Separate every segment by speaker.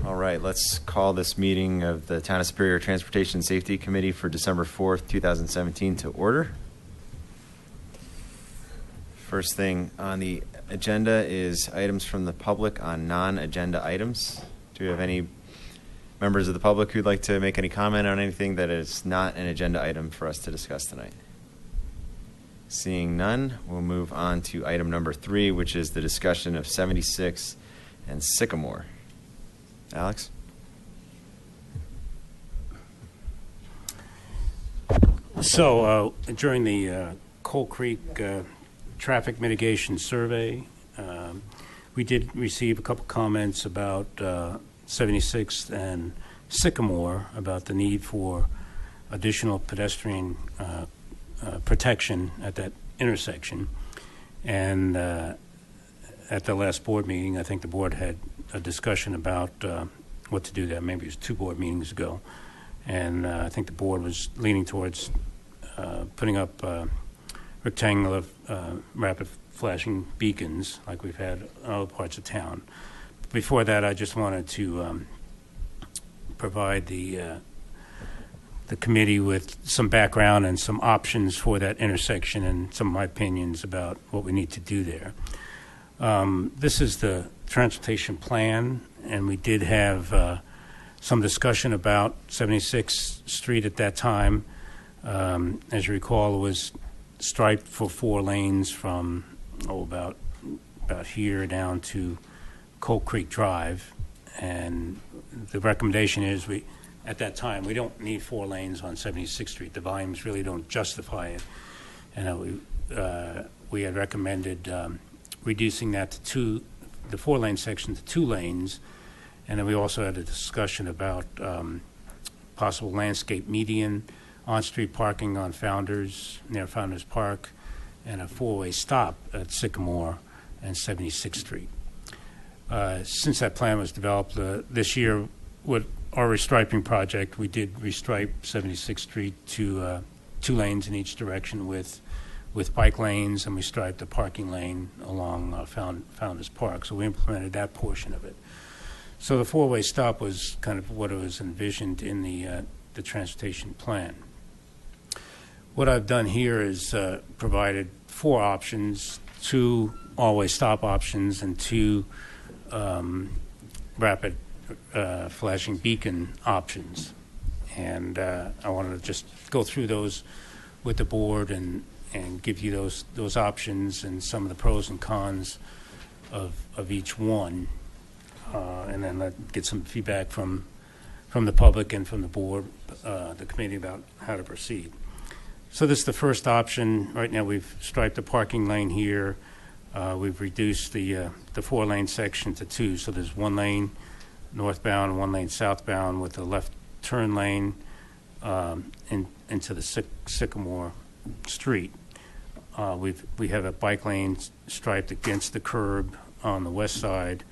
Speaker 1: All right, let's call this meeting of the Town of Superior Transportation Safety Committee for December 4th, 2017 to order. First thing on the agenda is items from the public on non-agenda items. Do we have any members of the public who'd like to make any comment on anything that is not an agenda item for us to discuss tonight? Seeing none, we'll move on to item number 3, which is the discussion of 76 and Sycamore. Alex?
Speaker 2: So during the Coal Creek traffic mitigation survey, we did receive a couple comments about 76th and Sycamore about the need for additional pedestrian protection at that intersection. And at the last board meeting, I think the board had a discussion about what to do there. Maybe it was 2 board meetings ago. And I think the board was leaning towards putting up rectangular rapid flashing beacons like we've had in other parts of town. Before that, I just wanted to provide the committee with some background and some options for that intersection and some of my opinions about what we need to do there. This is the transportation plan, and we did have some discussion about 76th Street at that time. As you recall, it was striped for 4 lanes from about here down to Coal Creek Drive, and the recommendation is at that time we don't need 4 lanes on 76th Street. The volumes really don't justify it, and we had recommended reducing that to the 4-lane section to 2 lanes, and then we also had a discussion about possible landscape median, on-street parking on Founders, near Founders Park, and a 4-way stop at Sycamore and 76th Street. Since that plan was developed this year with our restriping project, we did restripe 76th Street to 2 lanes in each direction with bike lanes, and we striped a parking lane along Founders Park. So we implemented that portion of it. So the 4-way stop was kind of what was envisioned in the transportation plan. What I've done here is provided 4 options, 2 all-way stop options and 2 rapid flashing beacon options. And I wanted to just go through those with the board and give you those options and some of the pros and cons of each one, and then get some feedback from the public and from the board, the committee, about how to proceed. So this is the first option. Right now we've striped the parking lane here. We've reduced the 4-lane section to 2, so there's 1 lane northbound, 1 lane southbound with a left turn lane into the Sycamore Street. We have a bike lane striped against the curb on the west side,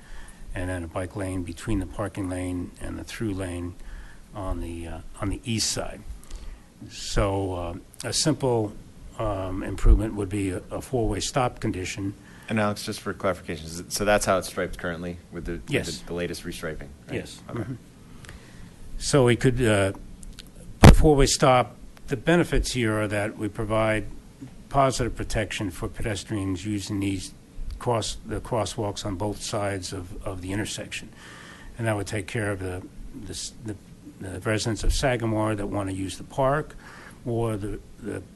Speaker 2: and then a bike lane between the parking lane and the through lane on the east side. So a simple improvement would be a four-way stop condition.
Speaker 1: And Alex, just for clarification, so that's how it's striped currently with the,
Speaker 2: Yes.
Speaker 1: with the latest restriping? Right?
Speaker 2: Yes.
Speaker 1: Okay.
Speaker 2: Mhm. So we could put a four-way stop. The benefits here are that we provide positive protection for pedestrians using the crosswalks on both sides of the intersection. And that would take care of the residents of Sagamore that want to use the park, or the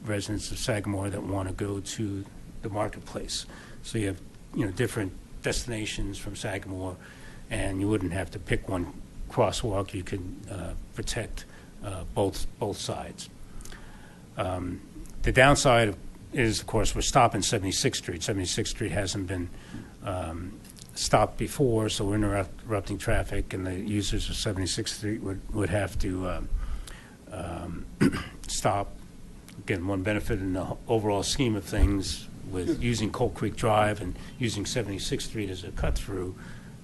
Speaker 2: residents of Sagamore that want to go to the marketplace. So you have different destinations from Sagamore, and you wouldn't have to pick one crosswalk. You could protect both sides. The downside is, of course, we're stopping 76th Street. 76th Street hasn't been stopped before, so we're interrupting traffic, and the users of 76th Street would have to stop. Again, one benefit in the overall scheme of things with using Coal Creek Drive and using 76th Street as a cut-through,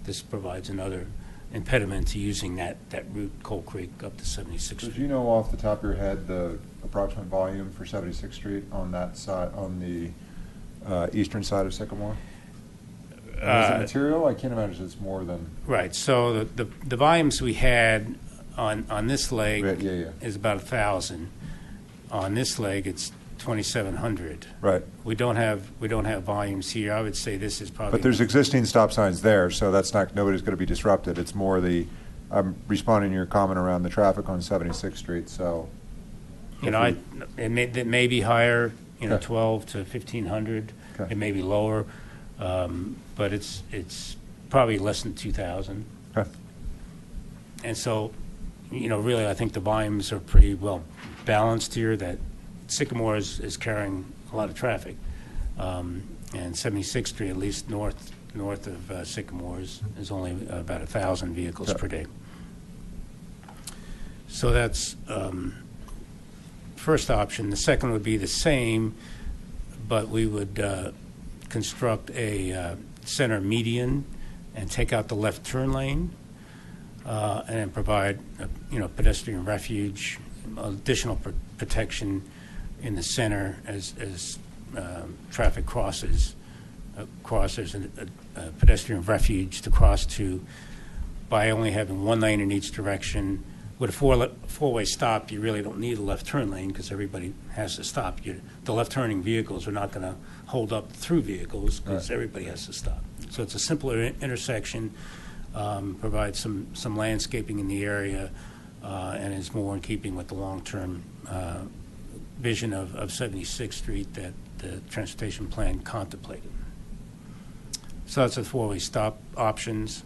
Speaker 2: this provides another impediment to using that route, Coal Creek, up to 76th
Speaker 3: So
Speaker 2: Street.
Speaker 3: do you know off the top of your head the approximate volume for 76th Street on that side, on the eastern side of Sycamore? Is it material? I can't imagine it's more than.
Speaker 2: Right. So the volumes we had on this leg
Speaker 3: Right, yeah.
Speaker 2: is about 1,000. On this leg, it's 2,700.
Speaker 3: Right.
Speaker 2: We don't have volumes here. I would say this is probably.
Speaker 3: But there's existing stop signs there, so that's not, nobody's going to be disrupted. It's more I'm responding to your comment around the traffic on 76th Street, so.
Speaker 2: It may be higher,
Speaker 3: Okay.
Speaker 2: 12 to 1,500.
Speaker 3: Okay.
Speaker 2: It may be lower, but it's probably less than 2,000.
Speaker 3: Okay.
Speaker 2: And so, really, I think the volumes are pretty well balanced here, that Sycamore is carrying a lot of traffic. And 76th Street, at least north of Sycamore, is only about 1,000 vehicles per day. So that's first option. The second would be the same, but we would construct a center median and take out the left turn lane, and then provide pedestrian refuge, additional protection in the center as traffic crosses. There's a pedestrian refuge to cross to by only having one lane in each direction. With a four-way stop, you really don't need a left turn lane because everybody has to stop. The left-turning vehicles are not going to hold up through vehicles because everybody has to stop. So it's a simpler intersection, provides some landscaping in the area, and is more in keeping with the long-term vision of 76th Street that the transportation plan contemplated. So that's the four-way stop options.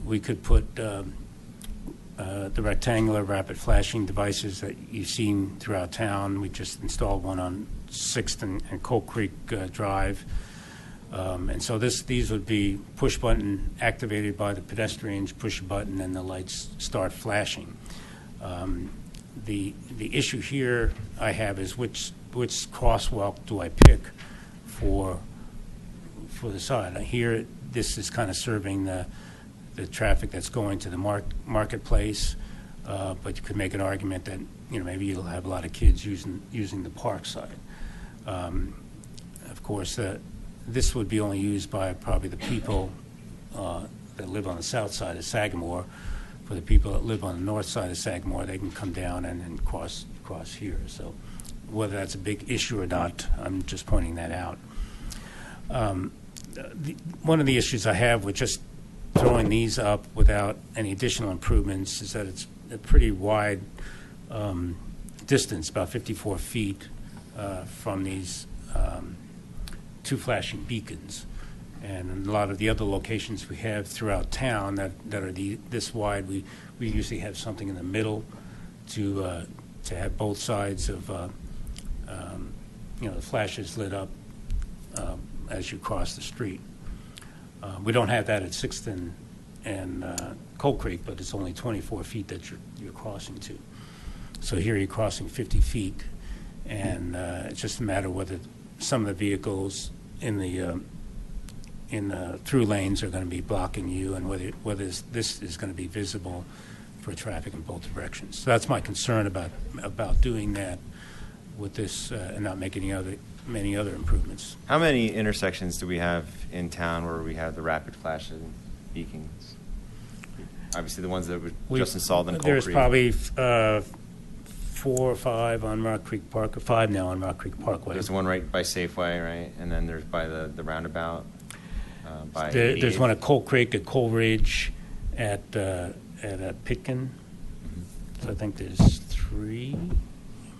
Speaker 2: We could put the rectangular rapid flashing devices that you've seen throughout town. We just installed one on 6th and Coal Creek Drive. And so these would be push button activated by the pedestrians, push a button, and the lights start flashing. The issue here I have is which crosswalk do I pick for the side? Here, this is kind of serving the traffic that's going to the marketplace, but you could make an argument that maybe you'll have a lot of kids using the park side. Of course, this would be only used by probably the people that live on the south side of Sagamore. For the people that live on the north side of Sagamore, they can come down and cross here. So whether that's a big issue or not, I'm just pointing that out. One of the issues I have with just throwing these up without any additional improvements is that it's a pretty wide distance, about 54 feet from these two flashing beacons. And a lot of the other locations we have throughout town that are this wide, we usually have something in the middle to have both sides of the flashes lit up as you cross the street. We don't have that at 6th and Coal Creek, but it's only 24 feet that you're crossing to. So here you're crossing 50 feet, and it's just a matter of whether some of the vehicles in the through lanes are going to be blocking you, and whether this is going to be visible for traffic in both directions. So that's my concern about doing that with this and not making many other improvements.
Speaker 1: How many intersections do we have in town where we have the rapid flashing beacons? Obviously, the ones that were just installed in Coal
Speaker 2: There's
Speaker 1: Creek.
Speaker 2: probably 4 or 5 on Rock Creek Park, or 5 now on Rock Creek Parkway.
Speaker 1: There's one right by Safeway, right? And then there's by the roundabout. By
Speaker 2: There's
Speaker 1: 88th.
Speaker 2: one at Coal Creek, at Coal Ridge, at Pitkin. So I think there's 3,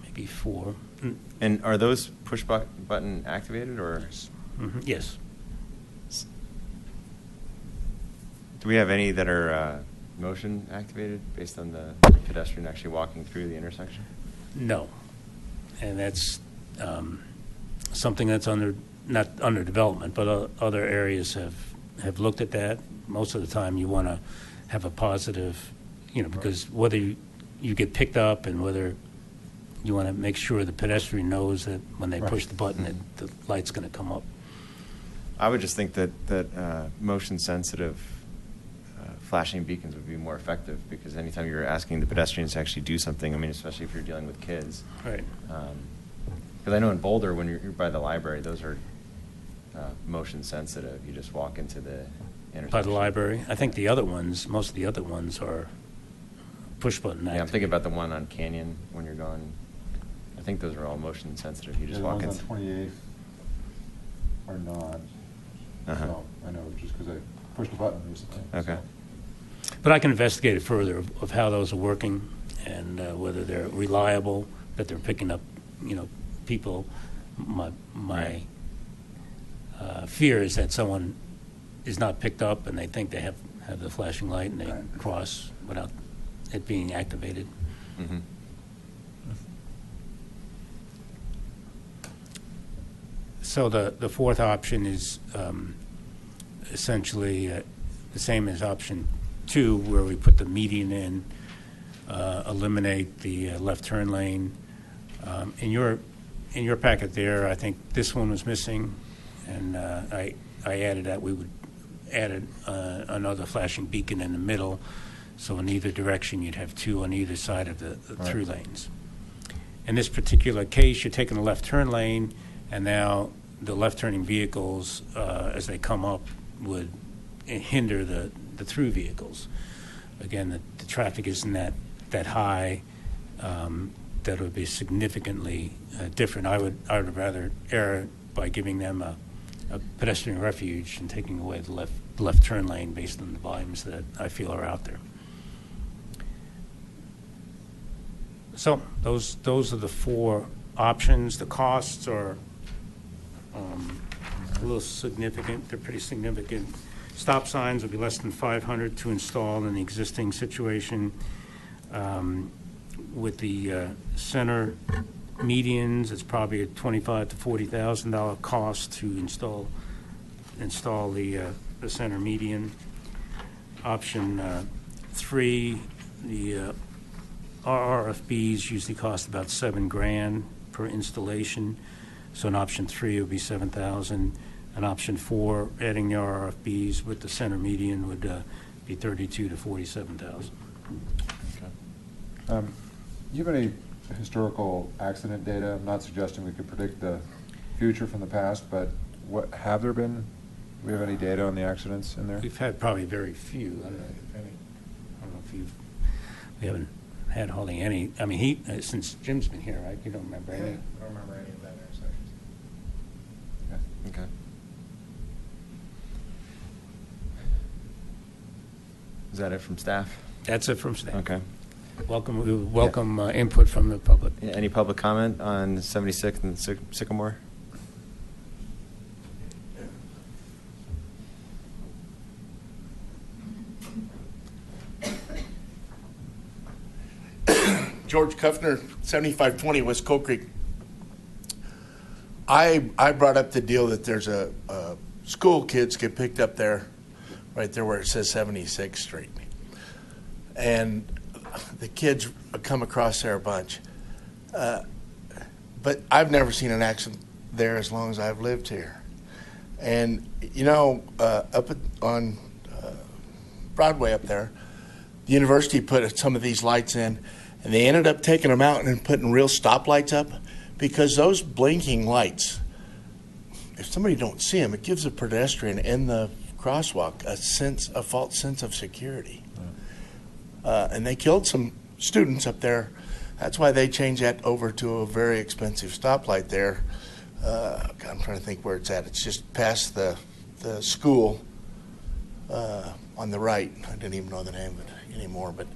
Speaker 2: maybe 4.
Speaker 1: And are those push button activated, or
Speaker 2: Yes.
Speaker 1: do we have any that are motion activated based on the pedestrian actually walking through the intersection?
Speaker 2: No. And that's something that's not under development, but other areas have looked at that. Most of the time you want to have a positive, because whether you get picked up and whether you want to make sure the pedestrian knows that when they push the button that the light's going to come up.
Speaker 1: I would just think that motion sensitive flashing beacons would be more effective, because anytime you're asking the pedestrians to actually do something, I mean, especially if you're dealing with kids.
Speaker 2: Right.
Speaker 1: Because I know in Boulder, when you're by the library, those are motion sensitive. You just walk into the intersection.
Speaker 2: By the library. I think most of the other ones are push button
Speaker 1: Yeah, I'm
Speaker 2: activated.
Speaker 1: thinking about the one on Canyon when you're going. I think those are all motion sensitive. You just
Speaker 3: The
Speaker 1: walk
Speaker 3: ones
Speaker 1: in.
Speaker 3: on 28th are not.
Speaker 1: Uh-huh.
Speaker 3: So I know just because I pushed a button recently.
Speaker 1: Okay.
Speaker 3: So.
Speaker 2: But I can investigate it further of how those are working and whether they're reliable, that they're picking up, people. My fear is that someone is not picked up and they think they have the flashing light and they cross without it being activated.
Speaker 1: Mm-hmm.
Speaker 2: So the fourth option is essentially the same as option 2, where we put the median in, eliminate the left turn lane. In your packet there, I think this one was missing, and I added that we would add another flashing beacon in the middle, so in either direction you'd have 2 on either side of the through lanes. In this particular case, you're taking the left turn lane, and now the left-turning vehicles, as they come up, would hinder the through vehicles. Again, the traffic isn't that high. That would be significantly different. I would rather err by giving them a pedestrian refuge and taking away the left turn lane based on the volumes that I feel are out there. So those are the 4 options. The costs are a little significant. They're pretty significant. Stop signs will be less than $500 to install in the existing situation. With the center medians, it's probably a $25,000 to $40,000 cost to install the center median. Option 3, the RRFBs usually cost about $7,000 per installation. So in option 3 would be $7,000. And option 4, adding the RRFBs with the center median would be $32,000 to $47,000.
Speaker 3: Do you have any historical accident data? I'm not suggesting we could predict the future from the past, but have there been? Do we have any data on the accidents in there?
Speaker 2: We've had probably very few. I don't know if we haven't had hardly any. I mean, since Jim's been here, right? You don't remember any?
Speaker 4: I don't remember any of that intersections.
Speaker 1: Okay. Is that it from staff?
Speaker 2: That's it from staff.
Speaker 1: Okay.
Speaker 2: Welcome input from the public.
Speaker 1: Yeah, any public comment on 76th and Sycamore?
Speaker 4: George Kuffner, 7520 West Coal Creek. I brought up the deal that there's a school kids get picked up there right there where it says 76th Street. And the kids come across there a bunch. But I've never seen an accident there as long as I've lived here. And, you know, on Broadway up there, the university put some of these lights in, and they ended up taking them out and putting real stoplights up, because those blinking lights, if somebody don't see them, it gives a pedestrian in the crosswalk a false sense of security. And they killed some students up there. That's why they changed that over to a very expensive stoplight there. God, I'm trying to think where it's at. It's just past the school on the right. I didn't even know the name of it anymore, but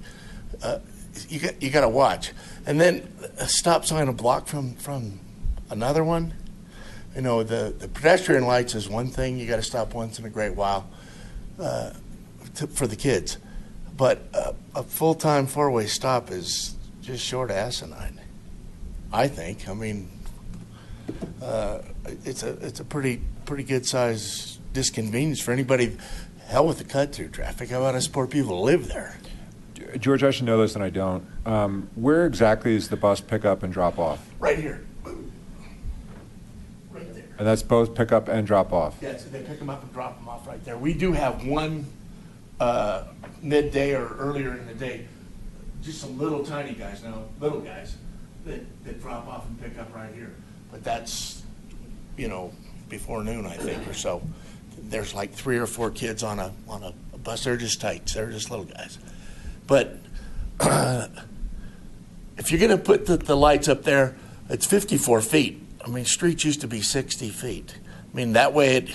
Speaker 4: you got to watch. And then a stop sign a block from another one. You know, the pedestrian lights is one thing. You got to stop once in a great while for the kids. But a full-time four-way stop is just short of asinine, I think. I mean, it's a pretty good size disconvenience for anybody. Hell with the cut-through traffic. How about us poor people who live there?
Speaker 3: George, I should know this and I don't. Where exactly is the bus pickup and drop off?
Speaker 4: Right here. Right there.
Speaker 3: And that's both pickup and drop off?
Speaker 4: Yeah, so they pick them up and drop them off right there. We do have one midday or earlier in the day, just some little tiny guys that drop off and pick up right here. But that's, you know, before noon, I think, or so. There's like 3 or 4 kids on a bus. They're just tights. They're just little guys. But if you're going to put the lights up there, it's 54 feet. I mean, streets used to be 60 feet. I mean, that way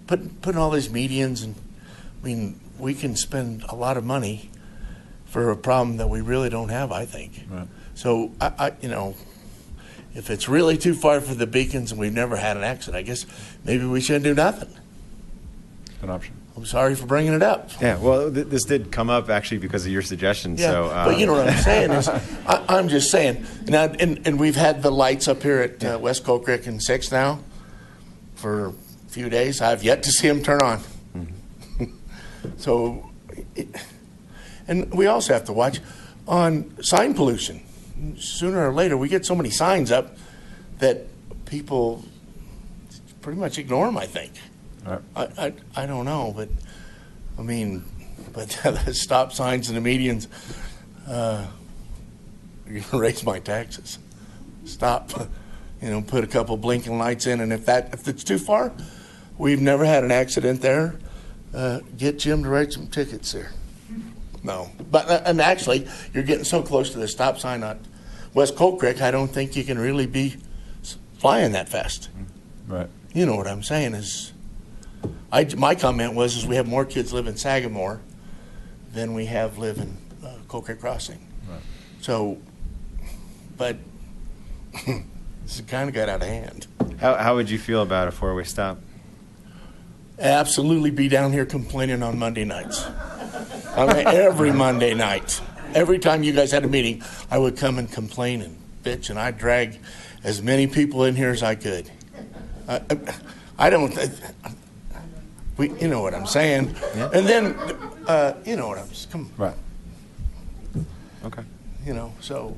Speaker 4: putting all these medians, and I mean, we can spend a lot of money for a problem that we really don't have, I think.
Speaker 3: Right.
Speaker 4: So, I you know, if it's really too far for the beacons and we've never had an accident, I guess maybe we shouldn't do nothing.
Speaker 3: An option.
Speaker 4: I'm sorry for bringing it up.
Speaker 1: Yeah, well, this did come up actually because of your suggestion.
Speaker 4: Yeah,
Speaker 1: So,
Speaker 4: but you know what I'm saying is, I'm just saying. Now, and we've had the lights up here at West Coal Creek and 6 now for a few days. I've yet to see them turn on. Mm-hmm. So, and we also have to watch on sign pollution. Sooner or later, we get so many signs up that people pretty much ignore them, I think.
Speaker 3: Right.
Speaker 4: I don't know, but I mean, but the stop signs and the medians, you're gonna raise my taxes. Stop, you know, put a couple blinking lights in, and if it's too far, we've never had an accident there. Get Jim to write some tickets there. No, but and actually, you're getting so close to the stop sign on West Coal Creek, I don't think you can really be flying that fast.
Speaker 3: Right.
Speaker 4: You know what I'm saying is. My comment was we have more kids live in Sagamore than we have live in Coal Creek Crossing.
Speaker 3: Right.
Speaker 4: So, but this kind of got out of hand.
Speaker 1: how would you feel about a 4-way stop?
Speaker 4: Absolutely be down here complaining on Monday nights. I mean, every Monday night. Every time you guys had a meeting, I would come and complain and bitch, and I'd drag as many people in here as I could. I don't... you know what I'm saying. Yeah. And then, you know what I'm saying. Come
Speaker 3: Right.
Speaker 1: Okay.
Speaker 4: You know, so,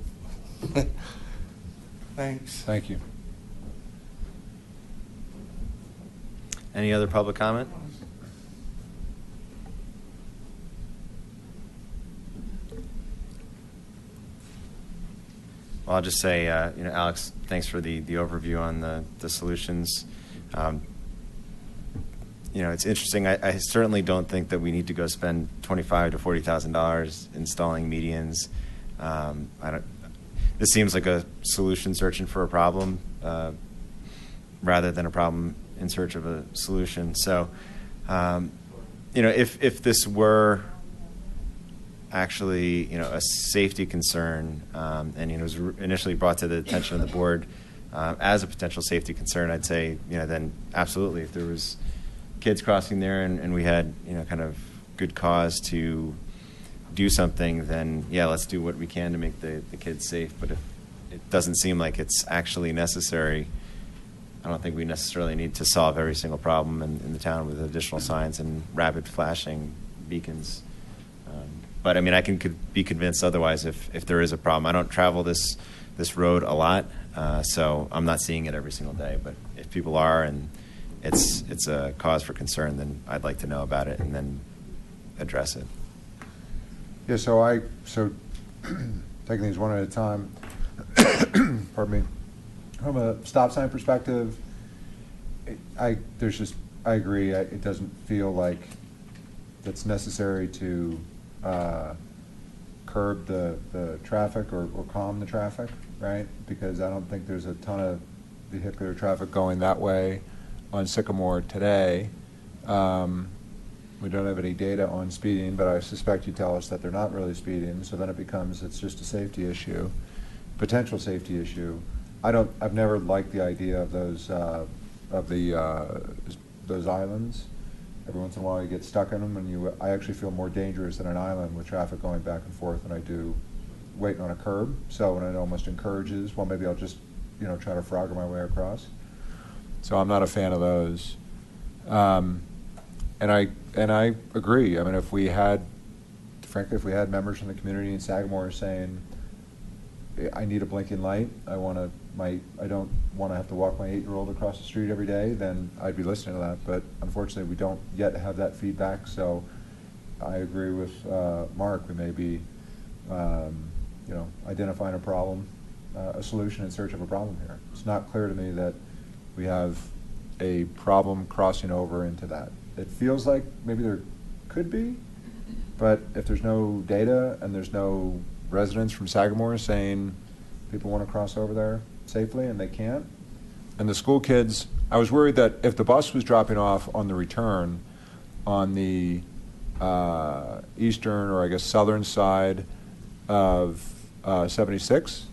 Speaker 4: thanks.
Speaker 3: Thank you.
Speaker 1: Any other public comment? Well, I'll just say, you know, Alex, thanks for the overview on the solutions. You know, it's interesting. I certainly don't think that we need to go spend $25,000 to $40,000 installing medians. This seems like a solution searching for a problem rather than a problem in search of a solution. So, you know, if this were actually, you know, a safety concern, and, you know, it was initially brought to the attention of the board as a potential safety concern, I'd say, you know, then absolutely, if there was kids crossing there and we had, you know, kind of good cause to do something, then yeah, let's do what we can to make the kids safe. But if it doesn't seem like it's actually necessary, I don't think we necessarily need to solve every single problem in the town with additional signs and rapid flashing beacons. But I mean, I can be convinced otherwise if there is a problem. I don't travel this road a lot, so I'm not seeing it every single day. But if people are and it's a cause for concern, then I'd like to know about it and then address it.
Speaker 3: Yeah, so taking these one at a time, pardon me, from a stop sign perspective, I agree, it doesn't feel like it's necessary to curb the traffic or calm the traffic, right? Because I don't think there's a ton of vehicular traffic going that way on Sycamore today. We don't have any data on speeding, but I suspect you tell us that they're not really speeding, so then it's just a safety issue, potential safety issue. I've never liked the idea of those islands. Every once in a while you get stuck in them, and I actually feel more dangerous than an island with traffic going back and forth than I do waiting on a curb. So when it almost encourages, well, maybe I'll just try to Frogger my way across. So I'm not a fan of those. And I agree. I mean, if we had members from the community in Sagamore saying, I need a blinking light, I don't want to have to walk my 8-year-old across the street every day, then I'd be listening to that. But unfortunately, we don't yet have that feedback. So I agree with Mark. We may be, identifying a problem, a solution in search of a problem here. It's not clear to me that we have a problem crossing over into that. It feels like maybe there could be, but if there's no data and there's no residents from Sagamore saying people want to cross over there safely and they can't, and the school kids, I was worried that if the bus was dropping off on the return on the eastern or I guess southern side of 76,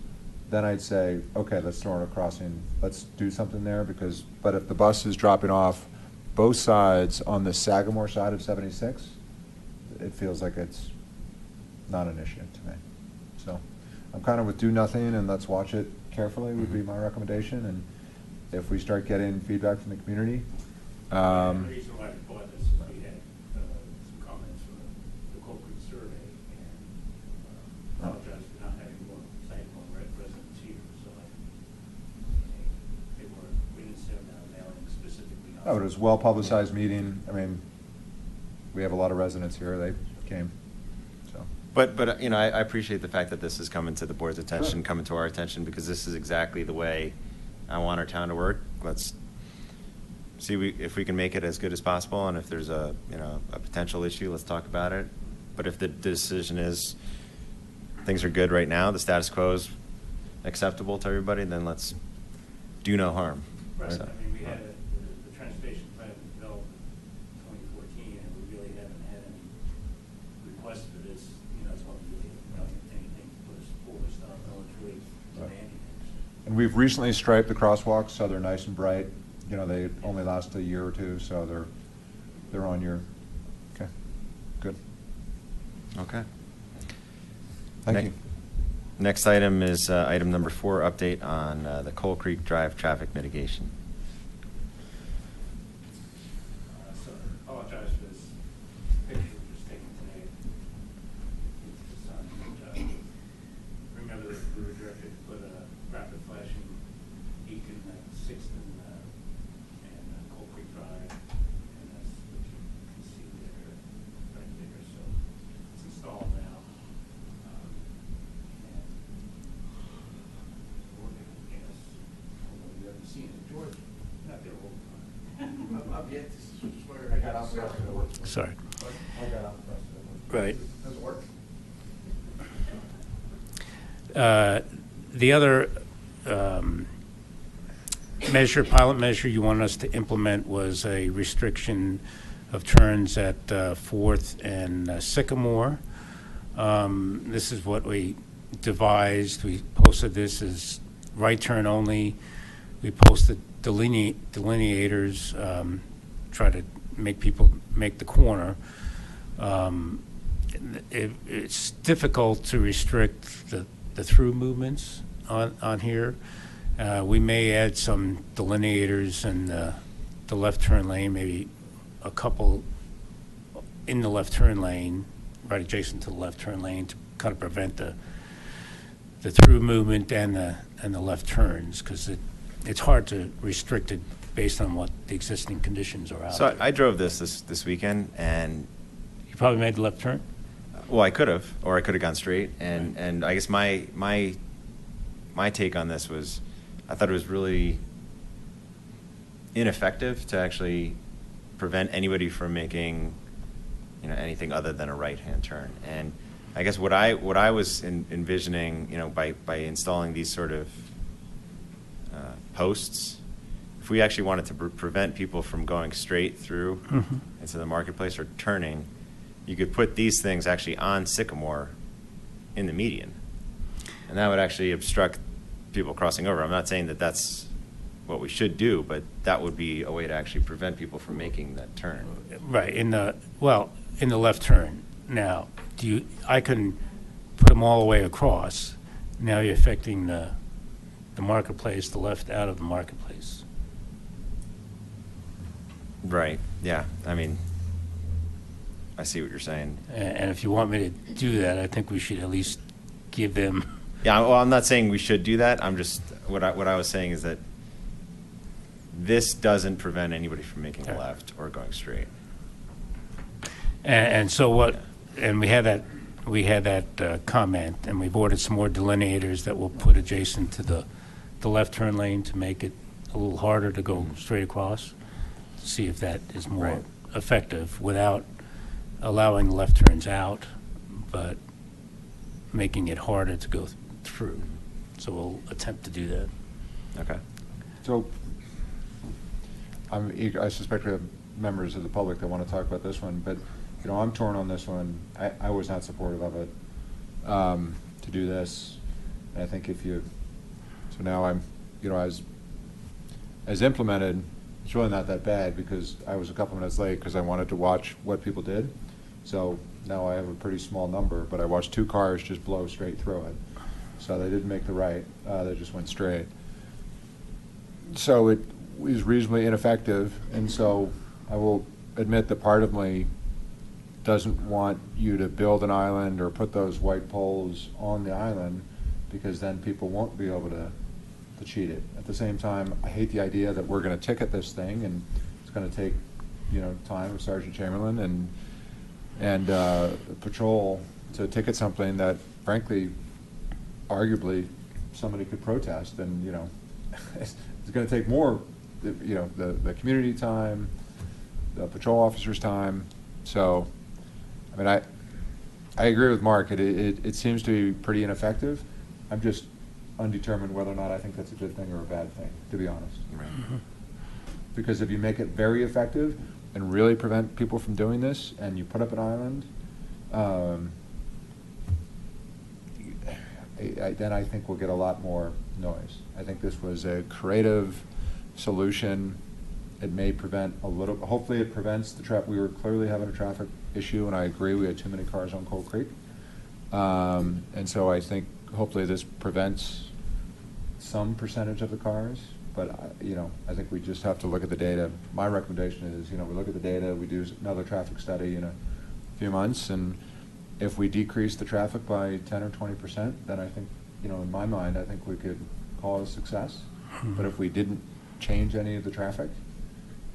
Speaker 3: then I'd say, okay, let's throw in a crossing, let's do something there, but if the bus is dropping off both sides on the Sagamore side of 76, it feels like it's not an issue to me. So I'm kind of with do nothing and let's watch it carefully would be my recommendation. And if we start getting feedback from the community.
Speaker 2: The reason why I bought this is we had some comments from the Coal Creek survey, and apologize for not having more Sagamore residents here. So we didn't send out a mailing specifically.
Speaker 3: Oh, it was a well-publicized meeting. I mean, we have a lot of residents here. They came. So.
Speaker 1: But I appreciate the fact that this is coming to the board's attention,
Speaker 3: Sure.
Speaker 1: coming to our attention, because this is exactly the way I want our town to work. Let's see if we can make it as good as possible, and if there's a potential issue, let's talk about it. But if the decision is things are good right now, the status quo is acceptable to everybody, then let's do no harm.
Speaker 2: Right.
Speaker 1: So.
Speaker 2: I mean, we had the transportation plan developed in 2014, and we really haven't had any requests for this. It's not really anything to put us forward. It's not really demanding.
Speaker 3: And we've recently striped the crosswalks so they're nice and bright. They only last a year or two, so they're on your. Okay, good.
Speaker 1: Okay.
Speaker 3: Thank you.
Speaker 1: Next item is item number 4, update on the Coal Creek Drive traffic mitigation.
Speaker 2: So I apologize for this picture we just taken today. It's on, remember that we were directed to put a rapid flashing beacon at 6th and Coal Creek Drive, and that's what you can see there, right there. So it's installed now. You haven't seen it, George. Not there all the time. I've yet to swear. I got out. Sorry.
Speaker 3: I got out.
Speaker 2: Right.
Speaker 3: Does it work?
Speaker 2: The other pilot measure you wanted us to implement was a restriction of turns at 4th and Sycamore. This is what we devised. We posted this as right turn only. We posted delineators, try to make people make the corner. It's difficult to restrict the through movements on here. We may add some delineators in the left turn lane, maybe a couple in the left turn lane, right adjacent to the left turn lane, to kind of prevent the through movement and the left turns, because it's hard to restrict it based on what the existing conditions are out
Speaker 1: So
Speaker 2: there.
Speaker 1: I drove this weekend, and
Speaker 2: You probably made the left turn?
Speaker 1: well, I could have, or I could have gone straight. And I guess my take on this was, I thought it was really ineffective to actually prevent anybody from making, anything other than a right-hand turn. And I guess what I was envisioning, by installing these sort of posts, if we actually wanted to prevent people from going straight through into the marketplace or turning, you could put these things actually on Sycamore in the median, and that would actually obstruct people crossing over. I'm not saying that that's what we should do, but that would be a way to actually prevent people from making that turn.
Speaker 2: Right, in the left turn. Now, I can put them all the way across. Now you're affecting the marketplace, the left out of the marketplace.
Speaker 1: Right. Yeah. I mean, I see what you're saying.
Speaker 2: And if you want me to do that, I think we should at least give them,
Speaker 1: Yeah. Well, I'm not saying we should do that. I'm just what I was saying is that this doesn't prevent anybody from making a
Speaker 2: Yeah.
Speaker 1: left or going straight.
Speaker 2: and so what, and we had that comment, and we've ordered some more delineators that we'll put adjacent to the left turn lane to make it a little harder to go straight across, to see if that is more
Speaker 1: Right.
Speaker 2: effective without allowing the left turns out, but making it harder to go through. So we'll attempt to do that.
Speaker 1: Okay.
Speaker 3: So, I suspect we have members of the public that want to talk about this one, but, I'm torn on this one. I was not supportive of it, to do this. And I think so now I'm, as implemented, it's really not that bad, because I was a couple minutes late because I wanted to watch what people did. So now I have a pretty small number, but I watched 2 cars just blow straight through it. So they didn't make the right, they just went straight. So it was reasonably ineffective, and so I will admit that part of me doesn't want you to build an island or put those white poles on the island, because then people won't be able to cheat it. At the same time, I hate the idea that we're going to ticket this thing, and it's going to take, time with Sergeant Chamberlain and patrol to ticket something that, frankly, arguably somebody could protest, and it's going to take more, the community time, the patrol officers' time. So, I mean, I agree with Mark. It seems to be pretty ineffective. I'm just undetermined whether or not I think that's a good thing or a bad thing, to be honest.
Speaker 1: Right.
Speaker 3: Because if you make it very effective and really prevent people from doing this, and you put up an island, then I think we'll get a lot more noise. I think this was a creative solution. It may prevent hopefully it prevents the traffic. We were clearly having a traffic issue, and I agree, we had too many cars on Cold Creek. And so I think hopefully this prevents some percentage of the cars, but I think we just have to look at the data. My recommendation is, we look at the data, we do another traffic study in a few months, and if we decrease the traffic by 10 or 20%, then I think, in my mind, I think we could call it a success. But if we didn't change any of the traffic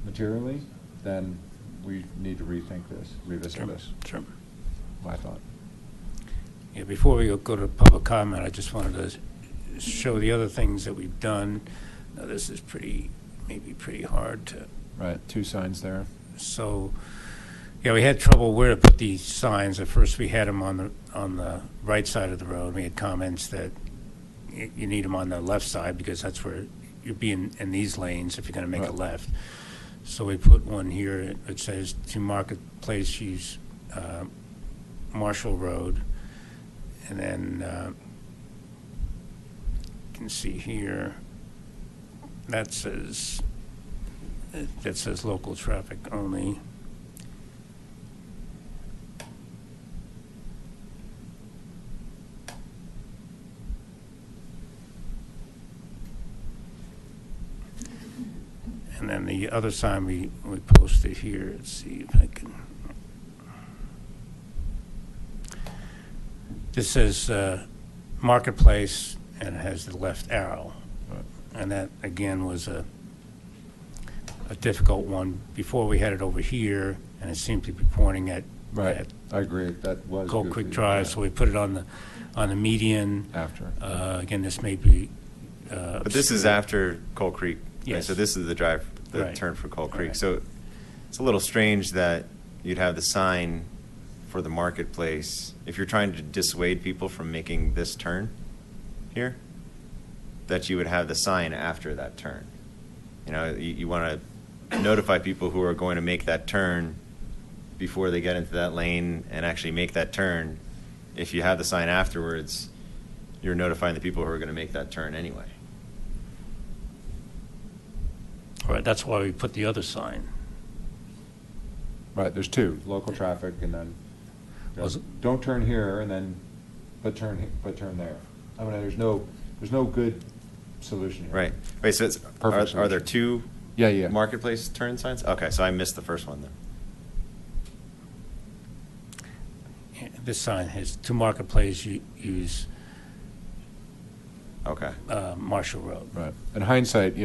Speaker 3: materially, then we need to rethink this, revisit this.
Speaker 2: Sure.
Speaker 3: My thought.
Speaker 2: Yeah, before we go to public comment, I just wanted to show the other things that we've done. Now, this is maybe pretty hard to.
Speaker 3: Right, 2 signs there.
Speaker 2: So, yeah, we had trouble where to put these signs. At first, we had them on the right side of the road. We had comments that you need them on the left side, because that's where you'd be in these lanes if you're going to make a
Speaker 3: Right.
Speaker 2: left. So we put one here that says to Marketplace use Marshall Road, and then you can see here that says local traffic only. And then the other sign we posted here, let's see if I can. This says Marketplace, and it has the left arrow. And that, again, was a difficult one. Before we had it over here, and it seemed to be pointing at
Speaker 3: Right, I agree, that was.
Speaker 2: Cold
Speaker 3: goofy,
Speaker 2: Creek Drive,
Speaker 3: yeah.
Speaker 2: so we put it on the median.
Speaker 3: After.
Speaker 2: Again, this may be.
Speaker 1: But this is after Coal Creek. Right?
Speaker 2: Yes.
Speaker 1: So this is the drive, the
Speaker 2: Right.
Speaker 1: turn for Coal Creek.
Speaker 2: Right.
Speaker 1: So it's a little strange that you'd have the sign for the marketplace if you're trying to dissuade people from making this turn here, that you would have the sign after that turn. You know, you want to notify people who are going to make that turn before they get into that lane and actually make that turn. If you have the sign afterwards, you're notifying the people who are going to make that turn anyway.
Speaker 2: All right, that's why we put the other sign.
Speaker 3: Right, there's two, local traffic, and then,
Speaker 2: Was it-
Speaker 3: don't turn here, and then, but turn there. I mean, there's no good solution here.
Speaker 1: Right. Wait, so
Speaker 3: Perfect
Speaker 1: are there
Speaker 3: solution.
Speaker 1: two
Speaker 3: Yeah.
Speaker 1: marketplace turn signs? Okay, so I missed the first one then.
Speaker 2: This sign has to Marketplace, use
Speaker 1: Okay.
Speaker 2: Marshall Road.
Speaker 3: Right, in hindsight,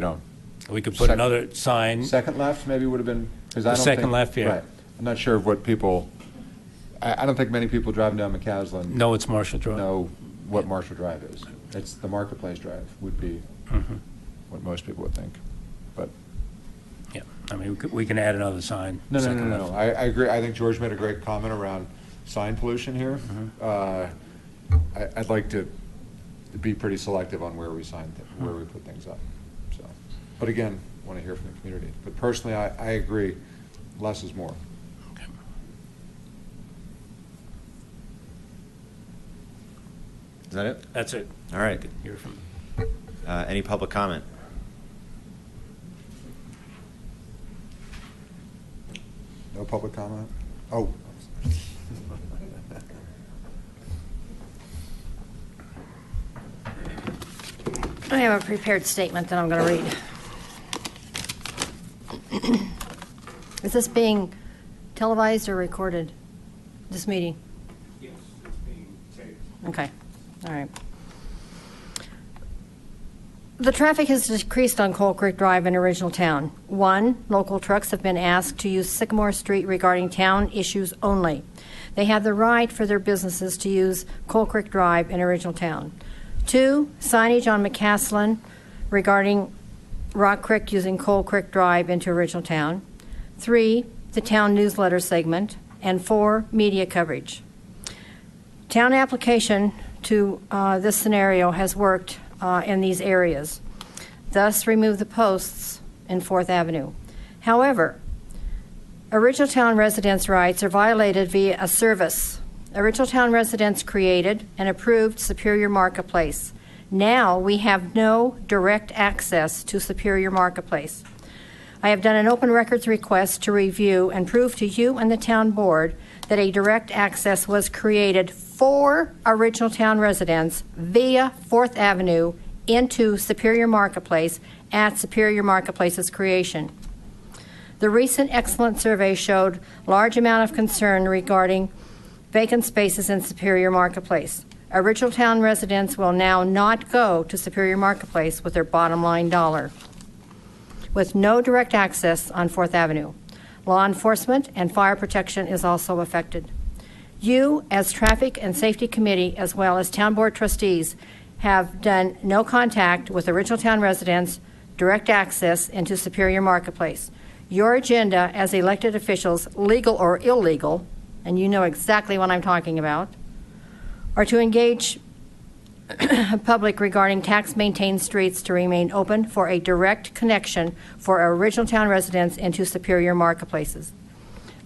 Speaker 2: We could put
Speaker 3: Sec-
Speaker 2: another sign.
Speaker 3: second left maybe would have been, because I
Speaker 2: The
Speaker 3: don't
Speaker 2: second
Speaker 3: think-
Speaker 2: left, yeah.
Speaker 3: Right, I'm not sure of what people, I don't think many people driving down McCaslin.
Speaker 2: No, it's Marshall Drive.
Speaker 3: Know what Marshall Drive is. It's the Marketplace Drive would be
Speaker 2: Mhm.
Speaker 3: what most people would think, but.
Speaker 2: Yeah, I mean, we can add another sign.
Speaker 3: No,
Speaker 2: second
Speaker 3: no.
Speaker 2: left.
Speaker 3: I agree. I think George made a great comment around sign pollution here. I'd like to be pretty selective on where we where we put things up. So, but again, want to hear from the community. But personally, I agree. Less is more.
Speaker 2: Okay.
Speaker 1: Is that it?
Speaker 2: That's it.
Speaker 1: All right.
Speaker 2: Good to hear from.
Speaker 1: Any public comment?
Speaker 3: No public comment? Oh.
Speaker 5: I have a prepared statement that I'm going to read. Is this being televised or recorded, this meeting?
Speaker 2: Yes, it's being taped.
Speaker 5: Okay, all right. The traffic has decreased on Coal Creek Drive in Original Town. 1, local trucks have been asked to use Sycamore Street regarding town issues only. They have the right for their businesses to use Coal Creek Drive in Original Town. 2, signage on McCaslin regarding Rock Creek using Coal Creek Drive into Original Town. 3, the town newsletter segment. And 4, media coverage. Town application to this scenario has worked in these areas. Thus, remove the posts in 4th Avenue. However, Original Town residents' rights are violated via a service. Original Town residents created and approved Superior Marketplace. Now we have no direct access to Superior Marketplace. I have done an open records request to review and prove to you and the town board that a direct access was created for Original Town residents via 4th Avenue into Superior Marketplace at Superior Marketplace's creation. The recent excellent survey showed large amount of concern regarding vacant spaces in Superior Marketplace. Original Town residents will now not go to Superior Marketplace with their bottom line dollar. With no direct access on 4th Avenue, law enforcement and fire protection is also affected. You, as Traffic and Safety Committee, as well as Town Board trustees, have done no contact with Original Town residents, direct access into Superior Marketplace. Your agenda as elected officials, legal or illegal, and you know exactly what I'm talking about, are to engage public regarding tax-maintained streets to remain open for a direct connection for Original Town residents into Superior Marketplaces.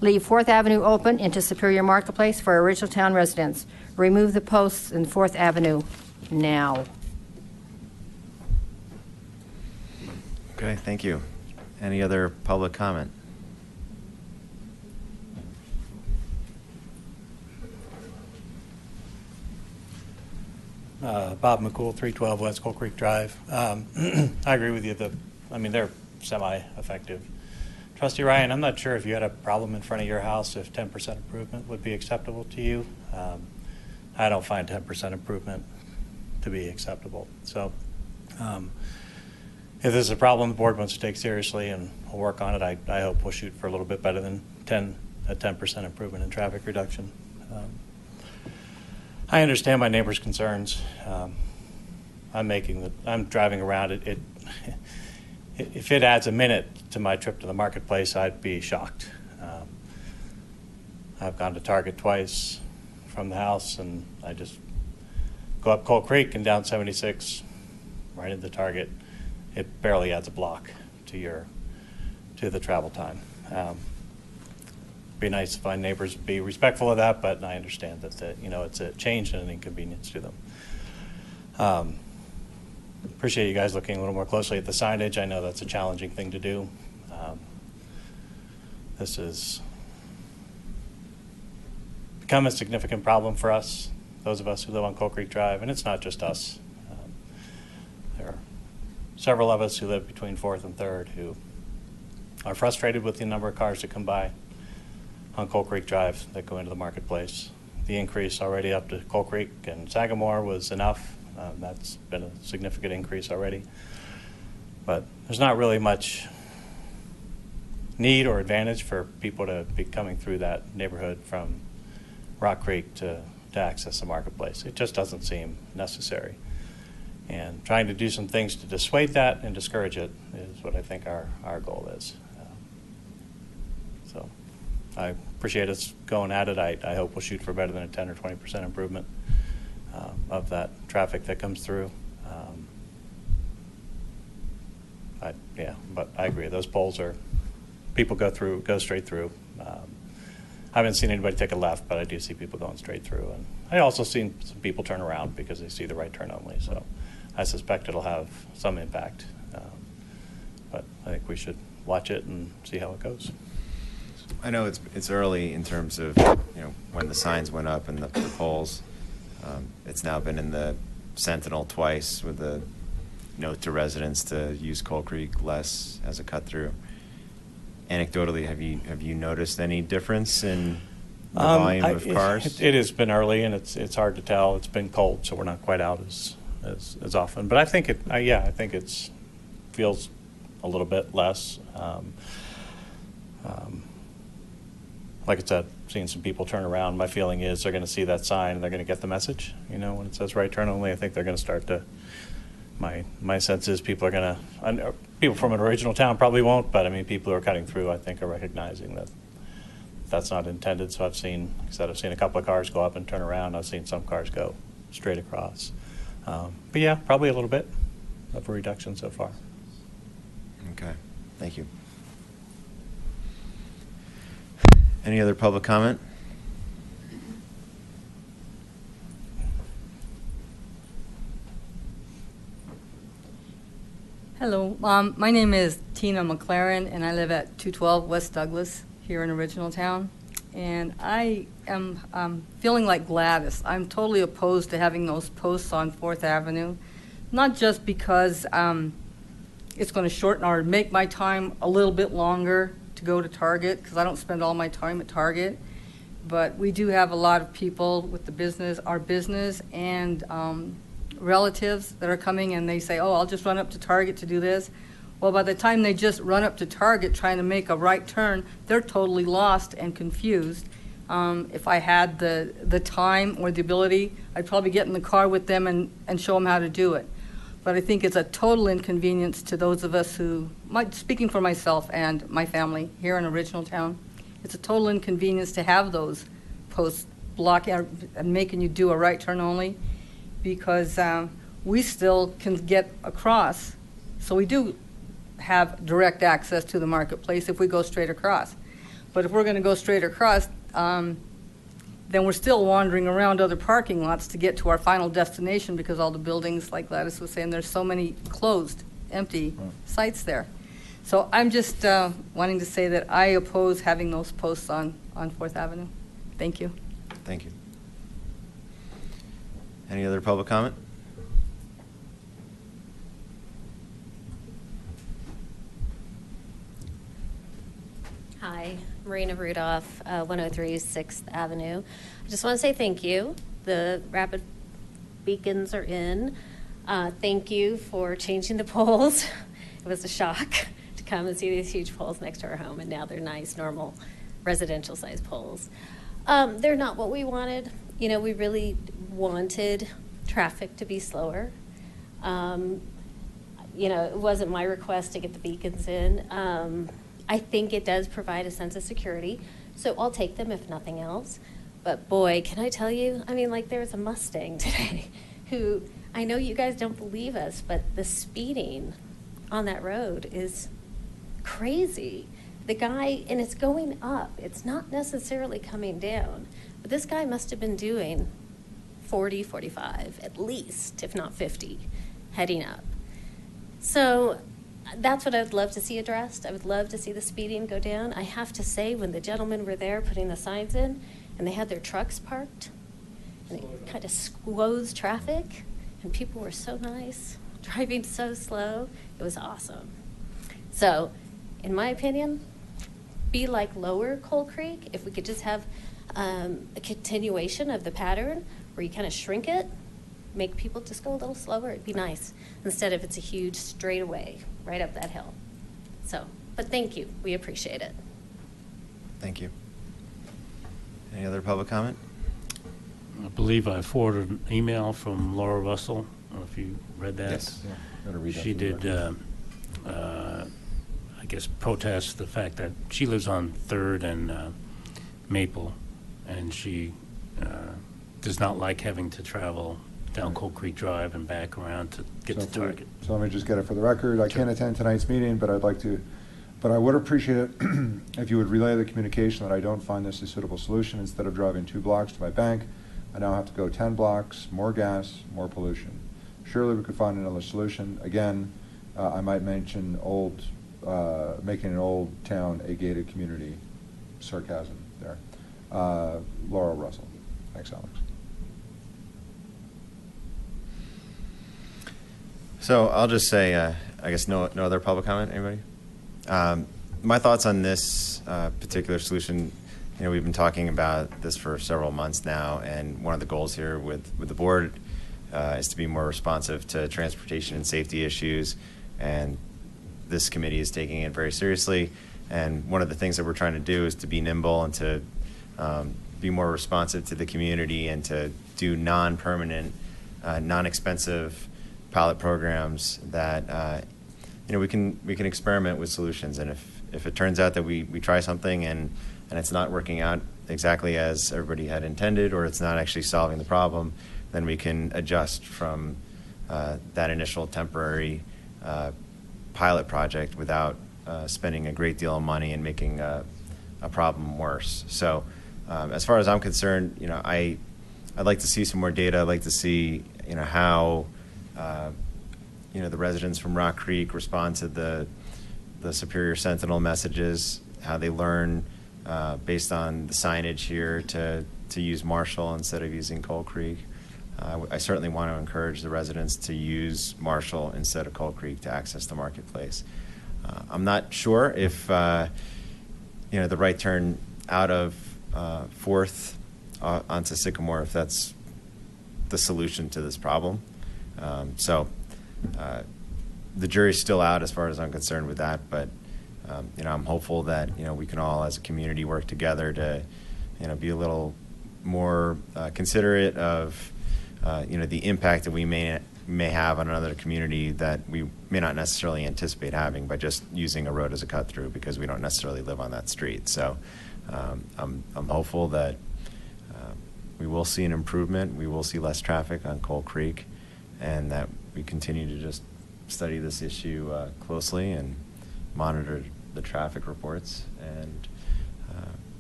Speaker 5: Leave 4th Avenue open into Superior Marketplace for Original Town residents. Remove the posts in 4th Avenue now.
Speaker 1: Okay, thank you. Any other public comment?
Speaker 6: Bob McCool, 312 West Coal Creek Drive. I agree with you. They're semi-effective. Trustee Ryan, I'm not sure if you had a problem in front of your house, if 10% improvement would be acceptable to you. I don't find 10% improvement to be acceptable. So if this is a problem the board wants to take seriously and we'll work on it, I hope we'll shoot for a little bit better than a 10% improvement in traffic reduction. I understand my neighbor's concerns. I'm driving around it. If it adds a minute to my trip to the marketplace, I'd be shocked. I've gone to Target twice from the house, and I just go up Coal Creek and down 76, right into Target. It barely adds a block to the travel time. Be nice if my neighbors be respectful of that, but I understand that it's a change and an inconvenience to them. Appreciate you guys looking a little more closely at the signage. I know that's a challenging thing to do. This has become a significant problem for us, those of us who live on Coal Creek Drive, and it's not just us. There are several of us who live between 4th and 3rd who are frustrated with the number of cars that come by on Coal Creek Drive that go into the marketplace. The increase already up to Coal Creek and Sagamore was enough. That's been a significant increase already. But there's not really much need or advantage for people to be coming through that neighborhood from Rock Creek to access the marketplace. It just doesn't seem necessary. And trying to do some things to dissuade that and discourage it is what I think our goal is. So I appreciate us going at it. I hope we'll shoot for better than a 10 or 20% improvement of that traffic that comes through. But I agree. Those poles people go straight through. I haven't seen anybody take a left, but I do see people going straight through. And I also seen some people turn around because they see the right turn only. So I suspect it'll have some impact. But I think we should watch it and see how it goes.
Speaker 1: I know it's early in terms of when the signs went up and the poles. It's now been in the Sentinel twice with a note to residents to use Coal Creek less as a cut through. Anecdotally, have you noticed any difference in the volume of cars?
Speaker 6: It has been early, and it's hard to tell. It's been cold, so we're not quite out as often. But I think it feels a little bit less. Like I said, seeing some people turn around. My feeling is they're going to see that sign and they're going to get the message. When it says right turn only, I think they're going to start to. My sense is people from an original town probably won't, but I mean people who are cutting through, I think, are recognizing that that's not intended. So I've seen a couple of cars go up and turn around. I've seen some cars go straight across. But yeah, probably a little bit of a reduction so far.
Speaker 1: Okay, thank you. Any other public comment?
Speaker 7: Hello, my name is Tina McLaren, and I live at 212 West Douglas here in Original Town. And I am feeling like Gladys. I'm totally opposed to having those posts on 4th Avenue, not just because it's going to shorten or make my time a little bit longer to go to Target, because I don't spend all my time at Target. But we do have a lot of people with our business, and relatives that are coming, and they say, oh, I'll just run up to Target to do this. Well, by the time they just run up to Target trying to make a right turn, they're totally lost and confused. If I had the time or the ability, I'd probably get in the car with them and show them how to do it. But I think it's a total inconvenience to those of us speaking for myself and my family here in Original Town, it's a total inconvenience to have those posts blocking and making you do a right turn only, because we still can get across. So we do have direct access to the marketplace if we go straight across. But if we're going to go straight across, then we're still wandering around other parking lots to get to our final destination, because all the buildings, like Gladys was saying, there's so many closed, empty sites there. So I'm just wanting to say that I oppose having those posts on 4th Avenue. Thank you.
Speaker 1: Thank you. Any other public comment?
Speaker 8: Hi, Marina Rudolph, 103 6th Avenue. I just want to say thank you. The rapid beacons are in. Thank you for changing the poles. It was a shock to come and see these huge poles next to our home, and now they're nice, normal, residential-sized poles. They're not what we wanted. You know, we really wanted traffic to be slower. You know, it wasn't my request to get the beacons in. I think it does provide a sense of security, so I'll take them if nothing else. But boy, can I tell you, I mean, like there was a Mustang today who, I know you guys don't believe us, but the speeding on that road is crazy. The guy, and it's going up, it's not necessarily coming down, but this guy must have been doing 40, 45 at least, if not 50, heading up. So that's what I would love to see addressed. I would love to see the speeding go down. I have to say, when the gentlemen were there putting the signs in and they had their trucks parked and it kind of squoze traffic and people were so nice, driving so slow, it was awesome. So, in my opinion, be like Lower Coal Creek. If we could just have a continuation of the pattern where you kind of shrink it, make people just go a little slower, it'd be nice, instead of it's a huge straightaway right up that hill. So, but thank you, we appreciate it.
Speaker 1: Thank you. Any other public comment?
Speaker 2: I believe I forwarded an email from Laura Russell. I don't know if you read that.
Speaker 1: Yes.
Speaker 3: Yeah, gotta read that
Speaker 2: She
Speaker 3: for the
Speaker 2: did,
Speaker 3: record.
Speaker 2: I guess, protest the fact that she lives on 3rd and Maple, and she does not like having to travel down
Speaker 3: Right.
Speaker 2: Coal Creek Drive and back around to get
Speaker 3: So
Speaker 2: to
Speaker 3: for-
Speaker 2: Target.
Speaker 3: So let me just get it for the record. I can't attend tonight's meeting, but I would appreciate it if you would relay the communication that I don't find this a suitable solution. Instead of driving 2 blocks to my bank, I now have to go 10 blocks, more gas, more pollution. Surely we could find another solution. Again, I might mention making an old town a gated community. Sarcasm there. Laura Russell. Thanks, Alex.
Speaker 1: So I'll just say, I guess no other public comment, anybody? My thoughts on this particular solution, you know, we've been talking about this for several months now, and one of the goals here with the board is to be more responsive to transportation and safety issues, and this committee is taking it very seriously. And one of the things that we're trying to do is to be nimble and to be more responsive to the community and to do non-permanent, non-expensive pilot programs that you know we can experiment with solutions. And if it turns out that we try something and it's not working out exactly as everybody had intended, or it's not actually solving the problem, then we can adjust from that initial temporary pilot project without spending a great deal of money and making a problem worse. So as far as I'm concerned, you know, I'd like to see some more data. I'd like to see, you know, how you know, the residents from Rock Creek respond to the Superior Sentinel messages, how they learn based on the signage here to use Marshall instead of using Coal Creek. I certainly want to encourage the residents to use Marshall instead of Coal Creek to access the marketplace. I'm not sure if you know, the right turn out of 4th onto Sycamore, if that's the solution to this problem. So the jury's still out as far as I'm concerned with that, but you know, I'm hopeful that, you know, we can all as a community work together to, you know, be a little more considerate of you know, the impact that we may have on another community that we may not necessarily anticipate having by just using a road as a cut through, because we don't necessarily live on that street. So I'm hopeful that we will see an improvement. We will see less traffic on Coal Creek, and that we continue to just study this issue closely and monitor the traffic reports and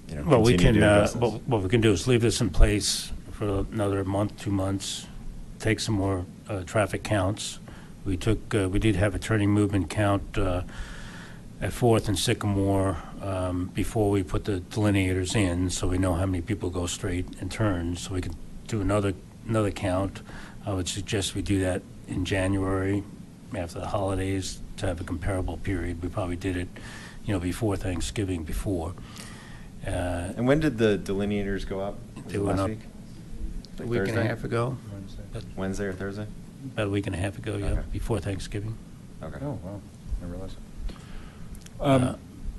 Speaker 1: you know,
Speaker 2: Well, we
Speaker 1: continue
Speaker 2: can,
Speaker 1: to address this.
Speaker 2: what we can do is leave this in place for another month, 2 months, take some more traffic counts. We did have a turning movement count at 4th and Sycamore before we put the delineators in, so we know how many people go straight and turn. So we could do another count. I would suggest we do that in January after the holidays to have a comparable period. We probably did it before Thanksgiving before.
Speaker 1: And when did the delineators go up? Was
Speaker 2: They
Speaker 1: it
Speaker 2: went
Speaker 1: last
Speaker 2: up
Speaker 1: week?
Speaker 2: a
Speaker 1: Like
Speaker 2: week and a
Speaker 1: Thursday?
Speaker 2: half ago,
Speaker 1: Wednesday or Thursday?
Speaker 2: about a week and a half ago, yeah,
Speaker 1: Okay.
Speaker 2: before Thanksgiving.
Speaker 1: Okay.
Speaker 3: Oh, wow, I realized.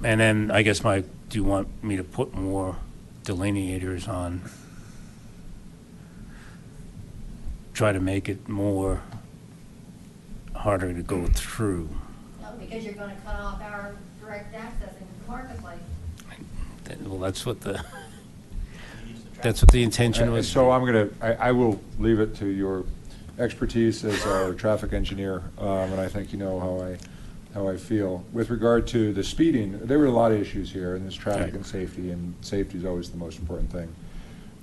Speaker 2: And then I guess do you want me to put more delineators on? Try to make it more harder to go through.
Speaker 5: No, because you're going to cut off our direct access into the marketplace.
Speaker 2: Well, that's what the intention was.
Speaker 3: So I will leave it to your expertise as our traffic engineer, and I think you know how I feel. With regard to the speeding, there were a lot of issues here, and there's traffic
Speaker 2: Right.
Speaker 3: and safety is always the most important thing.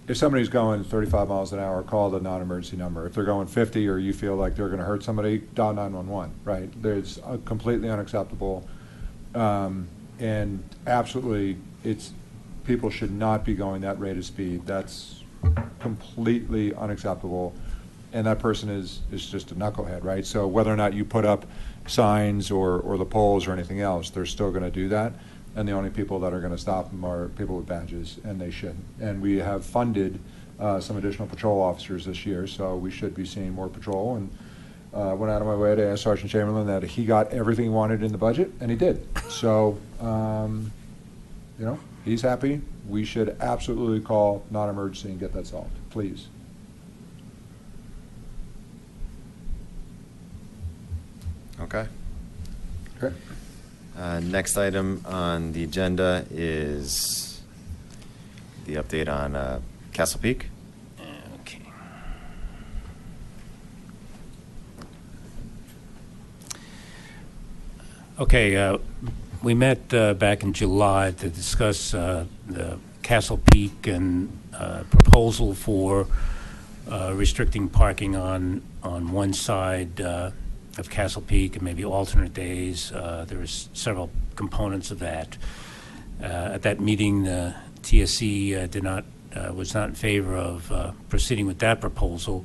Speaker 3: If somebody's going 35 miles an hour, call the non-emergency number. If they're going 50 or you feel like they're going to hurt somebody, dial 911, right? There's completely unacceptable, and absolutely, people should not be going that rate of speed. That's completely unacceptable, and that person is just a knucklehead, right? So whether or not you put up signs or the poles or anything else, they're still going to do that, and the only people that are going to stop them are people with badges, and they shouldn't. And we have funded some additional patrol officers this year, so we should be seeing more patrol, and went out of my way to ask Sergeant Chamberlain that he got everything he wanted in the budget, and he did. So, he's happy. We should absolutely call non-emergency and get that solved, please.
Speaker 1: Okay.
Speaker 3: Okay.
Speaker 1: Next item on the agenda is the update on Castle Peak.
Speaker 2: Okay. Okay, we met back in July to discuss the Castle Peak and proposal for restricting parking on one side of Castle Peak and maybe alternate days. There was several components of that. At that meeting, the TSC was not in favor of proceeding with that proposal,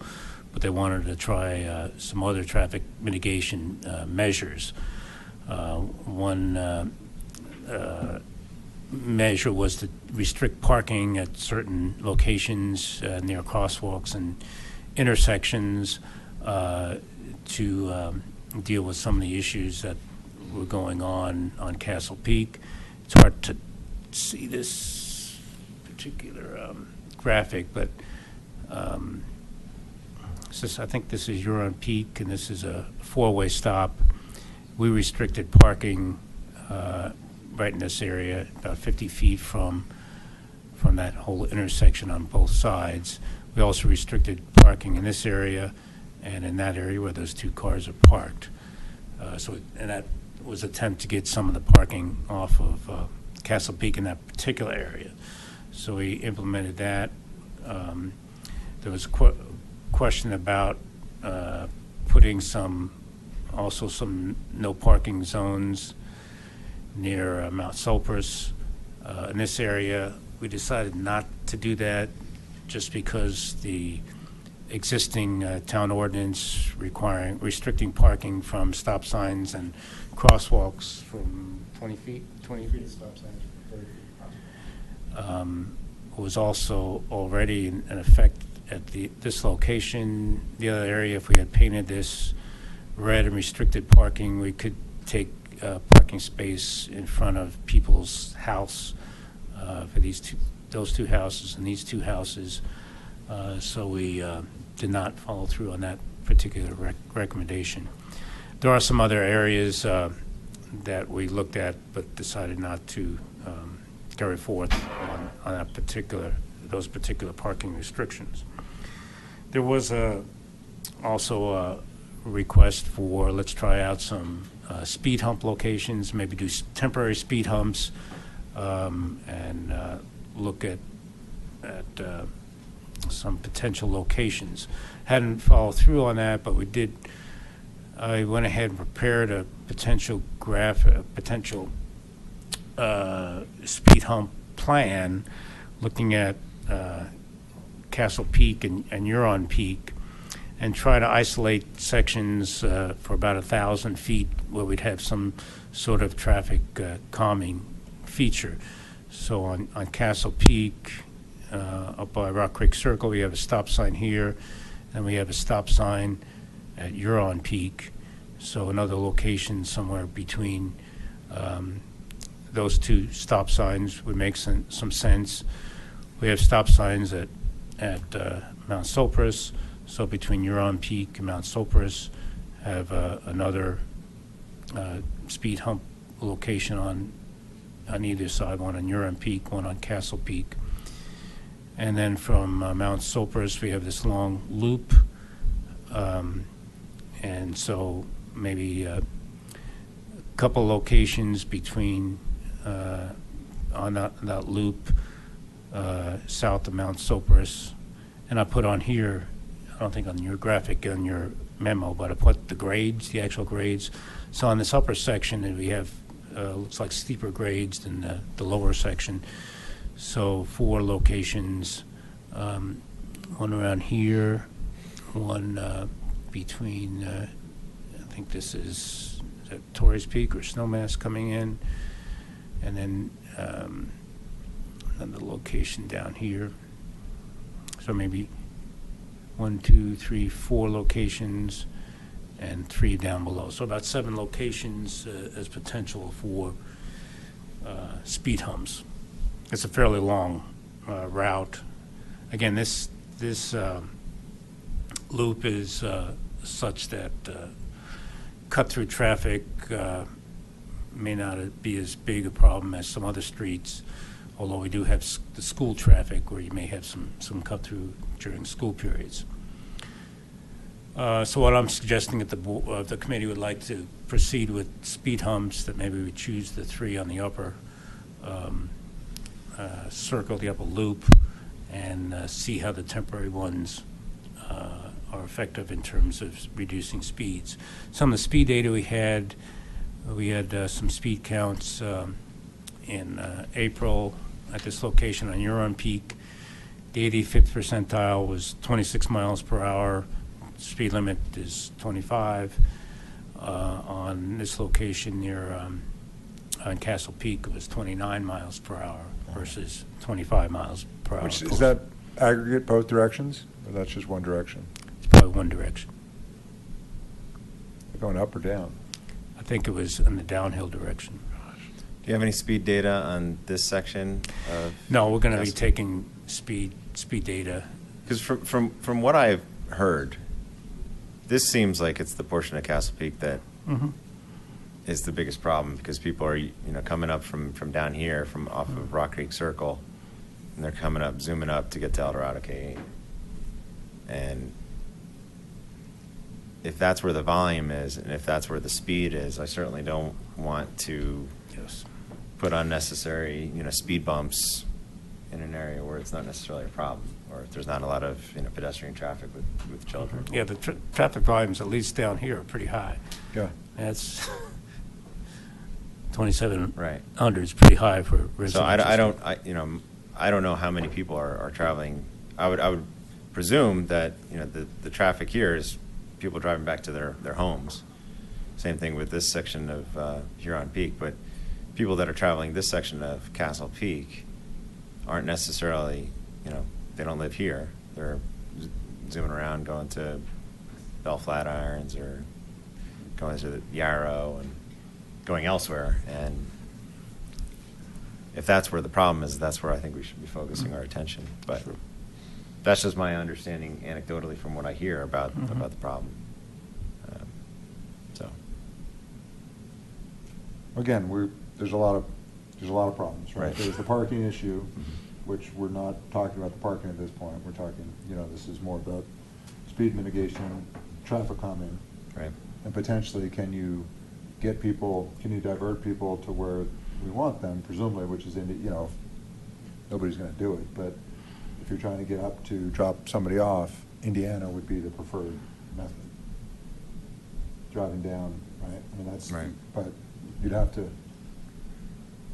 Speaker 2: but they wanted to try some other traffic mitigation measures. One measure was to restrict parking at certain locations near crosswalks and intersections to deal with some of the issues that were going on Castle Peak. It's hard to see this particular graphic, but I think this is Huron Peak, and this is a four-way stop. We restricted parking right in this area, about 50 feet from that whole intersection on both sides. We also restricted parking in this area and in that area where those two cars are parked. And that was an attempt to get some of the parking off of Castle Peak in that particular area. So we implemented that. There was a question about putting some no parking zones near Mount Sulphurus. In this area, we decided not to do that just because the existing town ordinance restricting parking from stop signs and crosswalks from 20 feet stop signs, 30 feet. Was also already in effect at this location. The other area, if we had painted this red and restricted parking, we could take parking space in front of people's house for those two houses and these two houses. So we did not follow through on that particular recommendation. There are some other areas that we looked at but decided not to carry forth on those particular parking restrictions. There was also a request for let's try out some speed hump locations, maybe do temporary speed humps, and look at some potential locations. Hadn't followed through on that, but I went ahead and prepared a potential speed hump plan looking at Castle Peak and Huron Peak, and try to isolate sections for about 1,000 feet where we'd have some sort of traffic calming feature. So on Castle Peak, up by Rock Creek Circle, we have a stop sign here, and we have a stop sign at Huron Peak. So another location somewhere between those two stop signs would make some sense. We have stop signs at Mount Sopris, so between Huron Peak and Mount Sopris, have another speed hump location on either side, one on Huron Peak, one on Castle Peak. And then from Mount Sopris, we have this long loop, and so maybe a couple locations between on that loop south of Mount Sopris. And I put on here, I don't think on your graphic, on your memo, but I put the grades, the actual grades. So on this upper section, we have looks like steeper grades than the lower section. So 4 locations, one around here, one between, I think this is that Torrey's Peak or Snowmass coming in, and then another location down here. So maybe 1, 2, 3, 4 locations, and 3 down below. So about 7 locations as potential for speed humps. It's a fairly long route. Again, this loop is such that cut-through traffic may not be as big a problem as some other streets, although we do have the school traffic where you may have some cut-through during school periods. So what I'm suggesting that the committee would like to proceed with speed humps, that maybe we choose the 3 on the upper circle, the upper loop, and see how the temporary ones are effective in terms of reducing speeds. Some of the speed data we had some speed counts in April at this location on Huron Peak. The 85th percentile was 26 miles per hour. Speed limit is 25. On this location near on Castle Peak, it was 29 miles per hour versus 25 miles per hour.
Speaker 3: Which, is that aggregate both directions, or that's just one direction?
Speaker 2: It's probably one direction.
Speaker 3: Going up or down?
Speaker 2: I think it was in the downhill direction.
Speaker 1: Do you have any speed data on this section of?
Speaker 2: No, we're going to be
Speaker 1: Castle?
Speaker 2: taking speed data.
Speaker 1: Because from what I've heard, this seems like it's the portion of Castle Peak that is the biggest problem, because people are coming up from down here, from off of Rock Creek Circle, and they're coming up, zooming up to get to El Dorado K8. And if that's where the volume is, and if that's where the speed is, I certainly don't want to put unnecessary speed bumps in an area where it's not necessarily a problem, or if there's not a lot of pedestrian traffic with children.
Speaker 2: Yeah, the traffic volumes, at least down here, are pretty high.
Speaker 3: Yeah.
Speaker 2: That's 2,700
Speaker 1: Right.
Speaker 2: is pretty high for residential.
Speaker 1: So I don't know how many people are traveling. I would presume that the traffic here is people driving back to their homes. Same thing with this section of Huron Peak, but people that are traveling this section of Castle Peak aren't necessarily, they don't live here. They're zooming around, going to Bell Flatirons or going to the Yarrow and going elsewhere. And if that's where the problem is, that's where I think we should be focusing our attention. But that's just my understanding anecdotally from what I hear about the problem. So
Speaker 3: Again, there's a lot of problems, right?
Speaker 1: Right.
Speaker 3: There's the parking issue, which we're not talking about the parking at this point. We're talking, this is more about speed mitigation, traffic calming.
Speaker 1: Right.
Speaker 3: And potentially, can you divert people to where we want them, presumably, which is nobody's going to do it, but if you're trying to get up to drop somebody off, Indiana would be the preferred method. Driving down, right? I mean, that's,
Speaker 1: Right.
Speaker 3: But you'd have to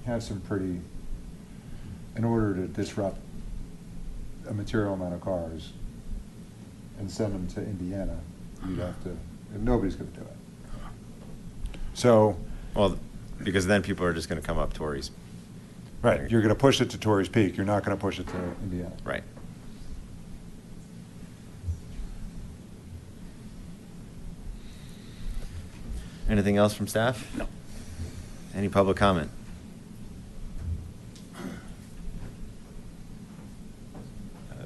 Speaker 3: have some in order to disrupt a material amount of cars and send them to Indiana, you'd have to, nobody's going to do it. So,
Speaker 1: Well, because then people are just going to come up Torrey's.
Speaker 3: right, you're going to push it to Torrey's Peak, you're not going to push it to Indiana.
Speaker 1: Right. Anything else from staff?
Speaker 2: No.
Speaker 1: Any public comment?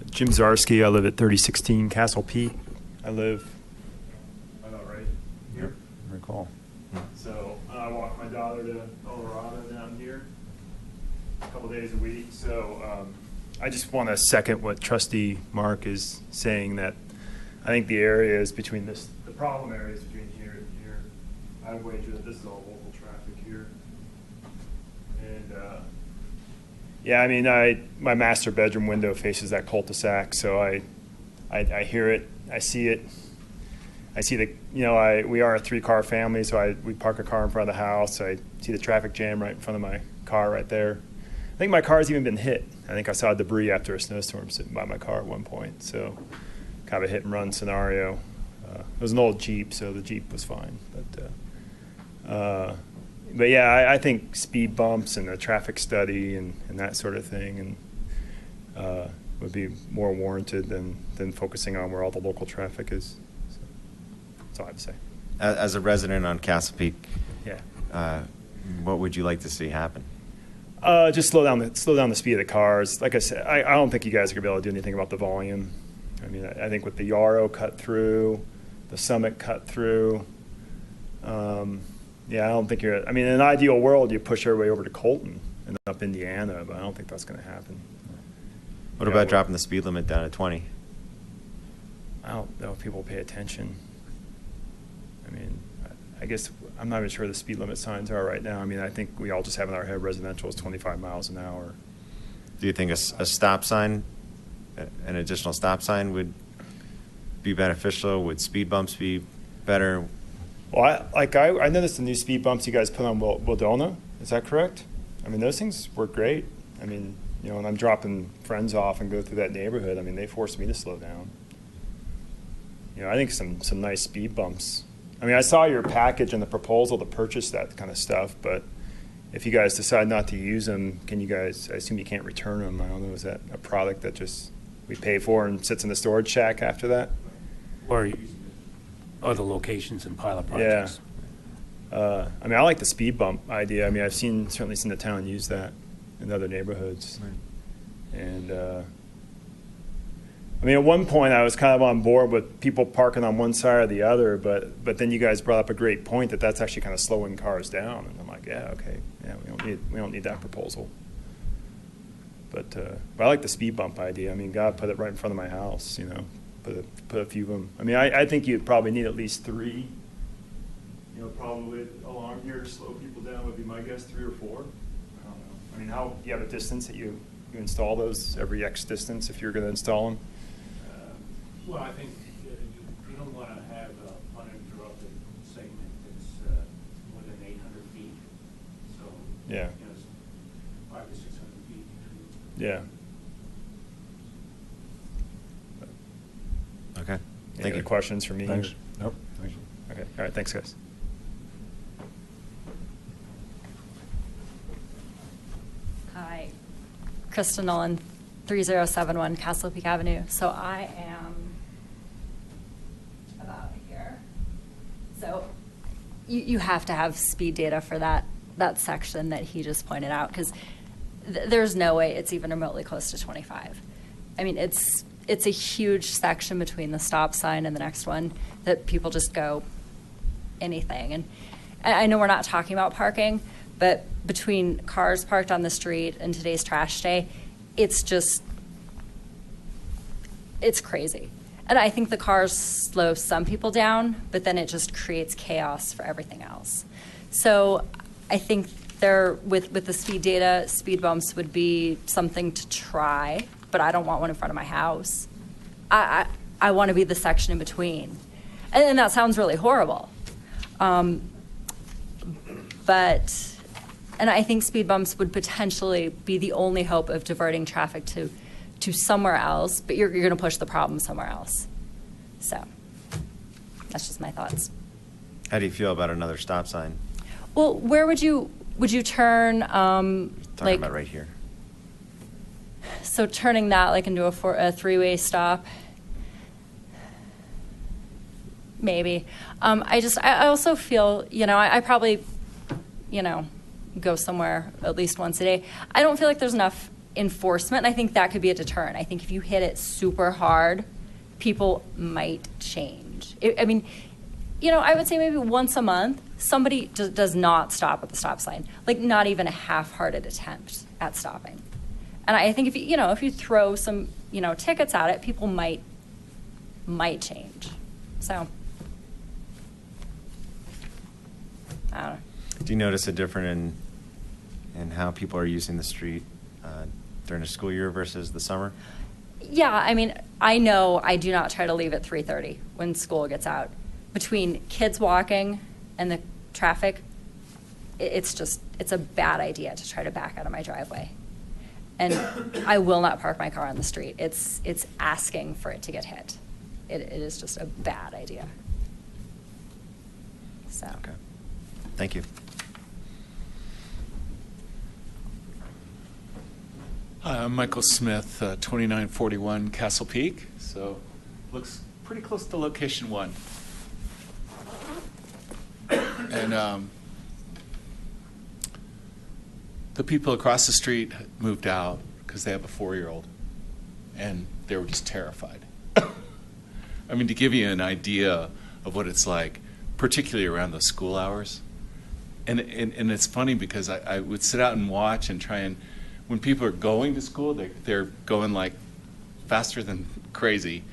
Speaker 9: Jim Zarsky. I live at 3016 Castle Peak. I live right here.
Speaker 3: Recall.
Speaker 9: So I walk my daughter to El Dorado down here a couple days a week. So I just want to second what Trustee Mark is saying, that I think the areas between the problem areas between here and here, I wager that this is all local traffic here. And yeah, I mean, my master bedroom window faces that cul-de-sac, so I hear it, I see it. I see we are a 3-car family, so we park a car in front of the house. I see the traffic jam right in front of my car right there. I think my car's even been hit. I think I saw debris after a snowstorm sitting by my car at one point, so kind of a hit and run scenario. It was an old Jeep, so the Jeep was fine. But yeah, I think speed bumps and a traffic study and that sort of thing would be more warranted than focusing on where all the local traffic is. So, that's all I have to say.
Speaker 1: As a resident on Castle Peak,
Speaker 9: Yeah.
Speaker 1: what would you like to see happen?
Speaker 9: Just slow down the speed of the cars. Like I said, I don't think you guys are gonna be able to do anything about the volume. I mean, I think with the Yarrow cut through, the Summit cut through, yeah, I don't think I mean, in an ideal world, you push everybody over to Colton and up Indiana, but I don't think that's going to happen.
Speaker 1: What about dropping the speed limit down to 20?
Speaker 9: I don't know if people pay attention. I mean, I guess I'm not even sure the speed limit signs are right now. I mean, I think we all just have in our head residential is 25 miles an hour.
Speaker 1: Do you think a stop sign, an additional stop sign would be beneficial? Would speed bumps be better?
Speaker 9: Well, I noticed the new speed bumps you guys put on Wildona. Is that correct? I mean, those things work great. I mean, when I'm dropping friends off and go through that neighborhood, I mean, they force me to slow down. I think some nice speed bumps. I mean, I saw your package and the proposal to purchase that kind of stuff, but if you guys decide not to use them, I assume you can't return them. I don't know, is that a product that just we pay for and sits in the storage shack after that?
Speaker 2: Or other locations and pilot projects.
Speaker 9: Yeah. I mean, I like the speed bump idea. I mean, I've certainly seen the town use that in other neighborhoods. Right. And I mean, at one point I was kind of on board with people parking on one side or the other, but then you guys brought up a great point that that's actually kind of slowing cars down, and I'm like, yeah, okay, yeah, we don't need that proposal. But I like the speed bump idea. I mean, God put it right in front of my house, Put a few of them. I mean, I think you'd probably need at least 3. Probably along here to slow people down would be my guess, 3 or 4. I don't know. I mean, how do you have a distance that you install those every X distance if you're going to install them?
Speaker 2: Well, I think you don't want to have an uninterrupted segment that's more than 800 feet. So,
Speaker 9: Yeah.
Speaker 2: It's 500 to 600 feet.
Speaker 9: Yeah.
Speaker 1: Okay.
Speaker 9: Any
Speaker 1: Thank
Speaker 9: other
Speaker 1: you.
Speaker 9: questions for me?
Speaker 3: Thanks. Nope. Thank you.
Speaker 9: Okay. All right. Thanks, guys.
Speaker 10: Hi, Krista Nolan, 3071 Castle Peak Avenue. So I am about here. So you have to have speed data for that section that he just pointed out, because there's no way it's even remotely close to 25. I mean, it's a huge section between the stop sign and the next one that people just go anything. And I know we're not talking about parking, but between cars parked on the street and today's trash day, it's crazy. And I think the cars slow some people down, but then it just creates chaos for everything else. So I think with the speed data, speed bumps would be something to try, but I don't want one in front of my house. I want to be the section in between. And that sounds really horrible. And I think speed bumps would potentially be the only hope of diverting traffic to somewhere else, but you're going to push the problem somewhere else. So that's just my thoughts.
Speaker 1: How do you feel about another stop sign?
Speaker 10: Well, where would you turn?
Speaker 1: Talking
Speaker 10: like,
Speaker 1: about right here.
Speaker 10: so turning that like into a three-way stop. Maybe. I also feel, I probably, go somewhere at least once a day. I don't feel like there's enough enforcement. I think that could be a deterrent. I think if you hit it super hard, people might change. I would say maybe once a month, somebody does not stop at the stop sign, like not even a half-hearted attempt at stopping. And I think if you throw some, tickets at it, people might change. So, I don't know.
Speaker 1: Do you notice a difference in how people are using the street during the school year versus the summer?
Speaker 10: Yeah, I know I do not try to leave at 3:30 when school gets out. Between kids walking and the traffic, it's a bad idea to try to back out of my driveway. And I will not park my car on the street. It's asking for it to get hit. It is just a bad idea. So.
Speaker 1: Okay. Thank you.
Speaker 11: Hi, I'm Michael Smith, 2941 Castle Peak. So looks pretty close to location 1. And the people across the street moved out because they have a 4-year-old, and they were just terrified. To give you an idea of what it's like, particularly around the school hours. And it's funny because I would sit out and watch and try and, when people are going to school, they're going like faster than crazy.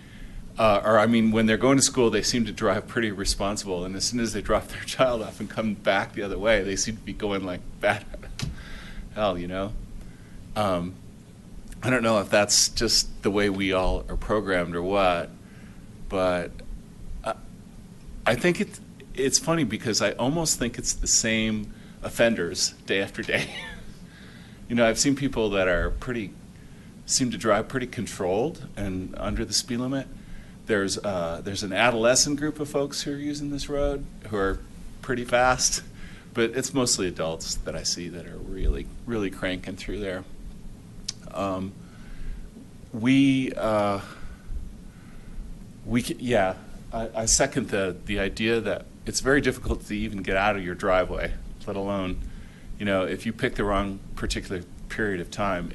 Speaker 11: When they're going to school, they seem to drive pretty responsible. And as soon as they drop their child off and come back the other way, they seem to be going like bat hell, I don't know if that's just the way we all are programmed or what, but I think it's funny because I almost think it's the same offenders day after day. I've seen people that seem to drive pretty controlled and under the speed limit. There's an adolescent group of folks who are using this road who are pretty fast, but it's mostly adults that I see that are really, really cranking through there. I second the idea that it's very difficult to even get out of your driveway, let alone, if you pick the wrong particular period of time,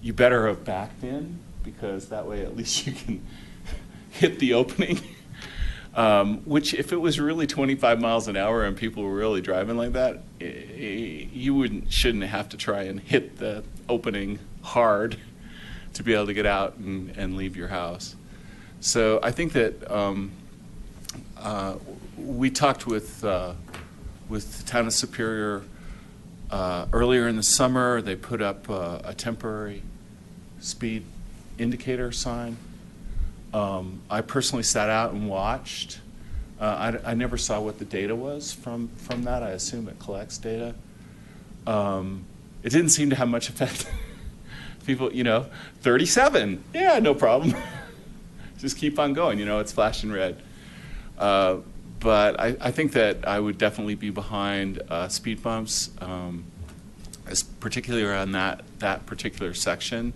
Speaker 11: you better have backed in, because that way at least you can hit the opening. Which, if it was really 25 miles an hour and people were really driving like that, you shouldn't have to try and hit the opening hard to be able to get out and leave your house. So I think that we talked with the town of Superior earlier in the summer. They put up a temporary speed indicator sign. I personally sat out and watched. I never saw what the data was from that. I assume it collects data. It didn't seem to have much effect. People, 37, yeah, no problem. Just keep on going, it's flashing red. But I think that I would definitely be behind speed bumps, particularly around that particular section,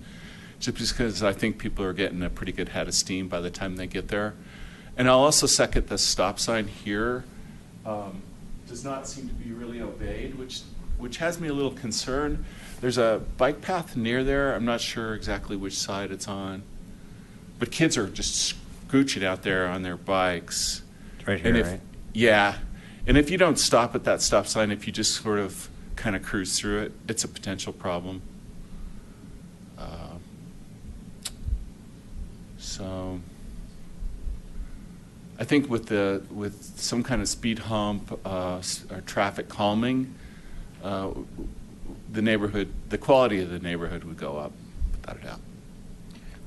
Speaker 11: just because I think people are getting a pretty good head of steam by the time they get there. And I'll also second the stop sign here does not seem to be really obeyed, which has me a little concerned. There's a bike path near there. I'm not sure exactly which side it's on. But kids are just scooching out there on their bikes.
Speaker 1: Right here, right?
Speaker 11: Yeah. And if you don't stop at that stop sign, if you just sort of kind of cruise through it, it's a potential problem. So I think with some kind of speed hump or traffic calming, the quality of the neighborhood would go up, without a doubt.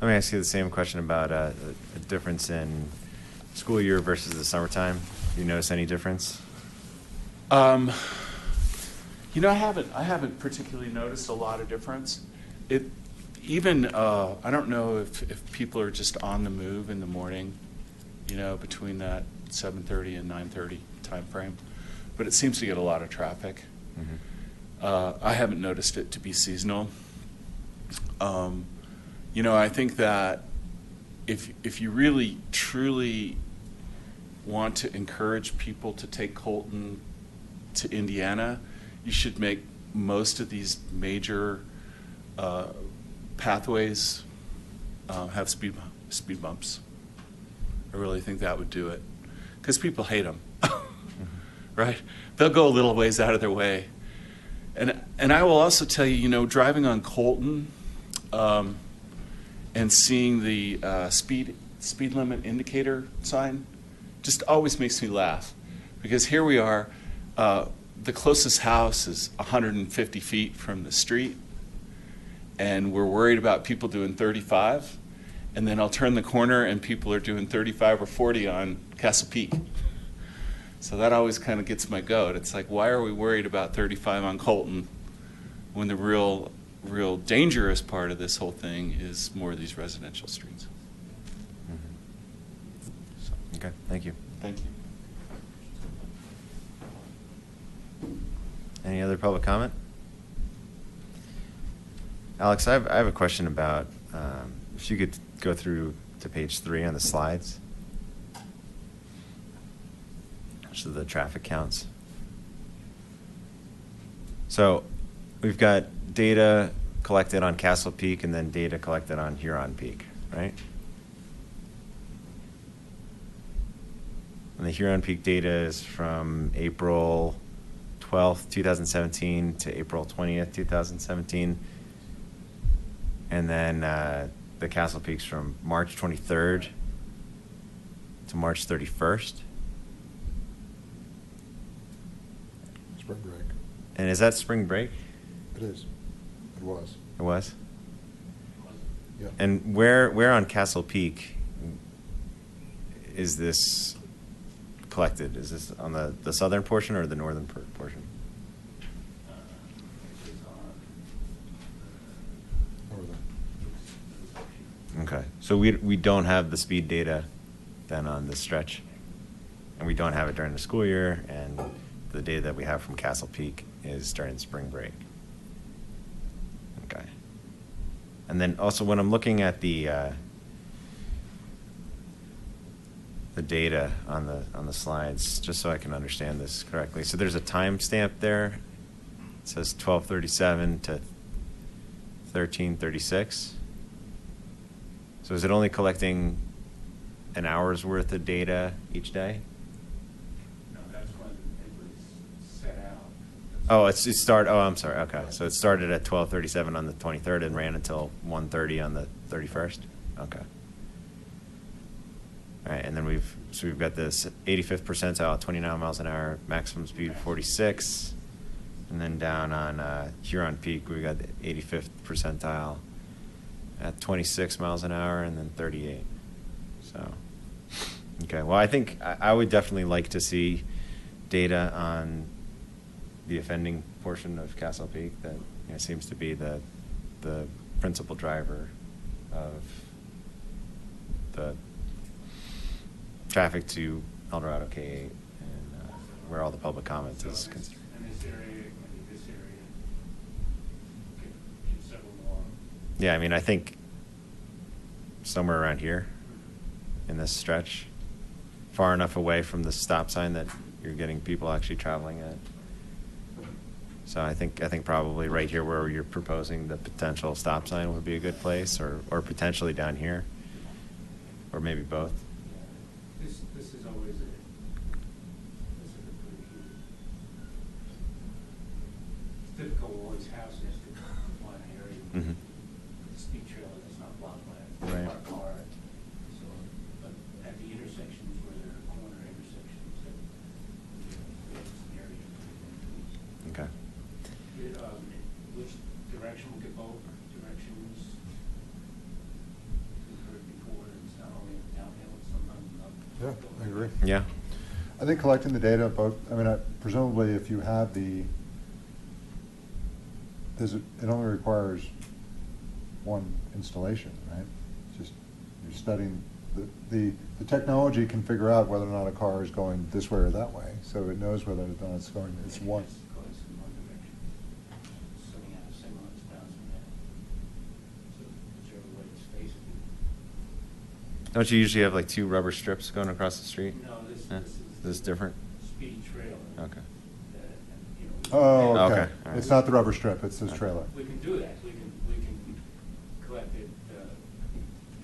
Speaker 1: Let me ask you the same question about a difference in school year versus the summertime. Do you notice any difference?
Speaker 11: I haven't particularly noticed a lot of difference. I don't know if people are just on the move in the morning. between that 7:30 and 9:30 timeframe. But it seems to get a lot of traffic. I haven't noticed it to be seasonal. I think that if you really, truly want to encourage people to take Colton to Indiana, you should make most of these major pathways have speed bumps. I really think that would do it, because people hate them, right? They'll go a little ways out of their way. And I will also tell you, driving on Colton and seeing the speed limit indicator sign just always makes me laugh, because here we are, the closest house is 150 feet from the street, and we're worried about people doing 35, and then I'll turn the corner and people are doing 35 or 40 on Castle Peak. So that always kind of gets my goat. It's like, why are we worried about 35 on Colton when the real dangerous part of this whole thing is more of these residential streets?
Speaker 1: Okay, thank you.
Speaker 11: Thank you.
Speaker 1: Any other public comment? Alex, I have a question about, if you could go through to page 3 on the slides. So the traffic counts. So we've got data collected on Castle Peak and then data collected on Huron Peak, right? And the Huron Peak data is from April 12th, 2017 to April 20th, 2017. And then the Castle Peak's from March 23rd to March 31st.
Speaker 3: Spring break.
Speaker 1: And is that spring break?
Speaker 3: It is. It was.
Speaker 1: It was?
Speaker 3: Yeah.
Speaker 1: And where on Castle Peak is this collected? Is this on the southern portion or the northern portion? Okay, so we don't have the speed data then on this stretch, and we don't have it during the school year, and the data that we have from Castle Peak is during spring break. Okay. And then also when I'm looking at the data on the slides, just so I can understand this correctly. So there's a timestamp there. It says 12:37 to 13:36. So is it only collecting an hour's worth of data each day?
Speaker 2: No, that's when it was set out.
Speaker 1: Oh, I'm sorry. Okay, so it started at 12:37 on the 23rd and ran until 1:30 on the 31st. Okay. All right, and then we've got this 85th percentile, 29 miles an hour, maximum speed 46, and then down on Huron Peak we got the 85th percentile at 26 miles an hour, and then 38. So, okay. Well, I think I would definitely like to see data on the offending portion of Castle Peak that seems to be the principal driver of the traffic to El Dorado K8, and where all the public comments is concerned.
Speaker 2: In this area, maybe this area, get several more.
Speaker 1: Yeah, I mean, I think somewhere around here in this stretch, far enough away from the stop sign that you're getting people actually traveling at. So I think probably right here where you're proposing the potential stop sign would be a good place, or potentially down here, or maybe both.
Speaker 2: This is always a pretty key. It's difficult with all these houses to find an area.
Speaker 1: Mm-hmm.
Speaker 2: The speed trailer that's not blocked by
Speaker 1: Right.
Speaker 2: a car. So, but at the intersections where there are corner intersections, there's an area.
Speaker 1: Okay.
Speaker 2: Which direction will get both directions? We've heard before, it's not only downhill, it's sometimes up.
Speaker 3: Yeah, I agree.
Speaker 1: Yeah.
Speaker 3: I think collecting the data both, presumably if you have it only requires one installation, right? Just, you're studying The technology can figure out whether or not a car is going this way or that way, so it knows whether or not it's going, it's one.
Speaker 1: Don't you usually have like two rubber strips going across the street?
Speaker 2: No,
Speaker 1: Yeah?
Speaker 2: this
Speaker 1: This is different?
Speaker 2: speed trailer.
Speaker 1: Okay.
Speaker 3: Oh,
Speaker 1: Okay,
Speaker 3: okay.
Speaker 1: all right.
Speaker 3: It's not the rubber strip, it's this trailer.
Speaker 2: We can do that. We can collect it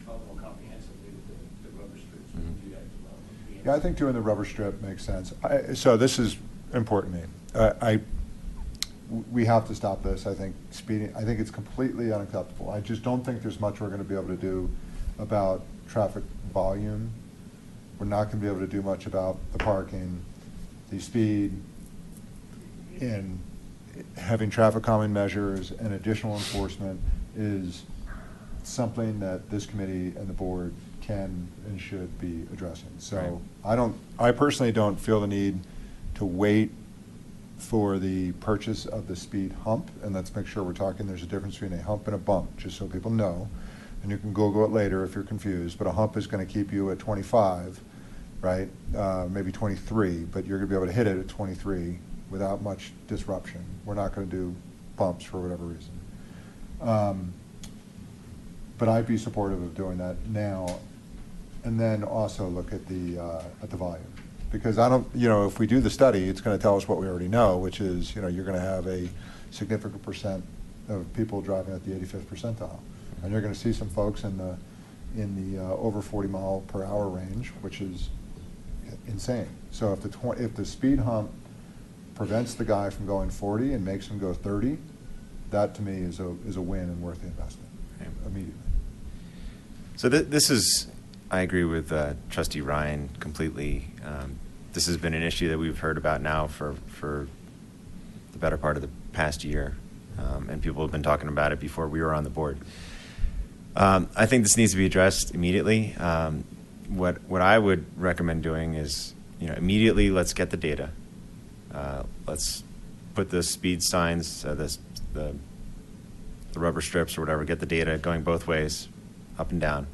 Speaker 2: more comprehensively with the rubber strips. We can do that as well.
Speaker 3: Yeah, I think doing the rubber strip makes sense. So this is important to me. We have to stop this. I think speeding, I think it's completely unacceptable. I just don't think there's much we're going to be able to do about traffic volume. We're not going to be able to do much about the parking, the speed, and having traffic calming measures and additional enforcement is something that this committee and the board can and should be addressing. So I personally don't feel the need to wait for the purchase of the speed hump, and let's make sure we're talking, there's a difference between a hump and a bump, just so people know. And you can Google it later if you're confused, but a hump is going to keep you at 25, right? Maybe 23, but you're going to be able to hit it at 23 without much disruption. We're not going to do bumps for whatever reason. But I'd be supportive of doing that now, and then also look at the volume. Because I don't, if we do the study, it's going to tell us what we already know, which is, you're going to have a significant percent of people driving at the 85th percentile. And you're going to see some folks in the over 40 mile per hour range, which is insane. So if the speed hump prevents the guy from going 40 and makes him go 30, that to me is a win and worth the investment immediately.
Speaker 1: So this is, I agree with Trustee Ryan completely. This has been an issue that we've heard about now for the better part of the past year, and people have been talking about it before we were on the board. I think this needs to be addressed immediately. What I would recommend doing is, immediately let's get the data. Let's put the speed signs, the rubber strips or whatever, get the data going both ways, up and down.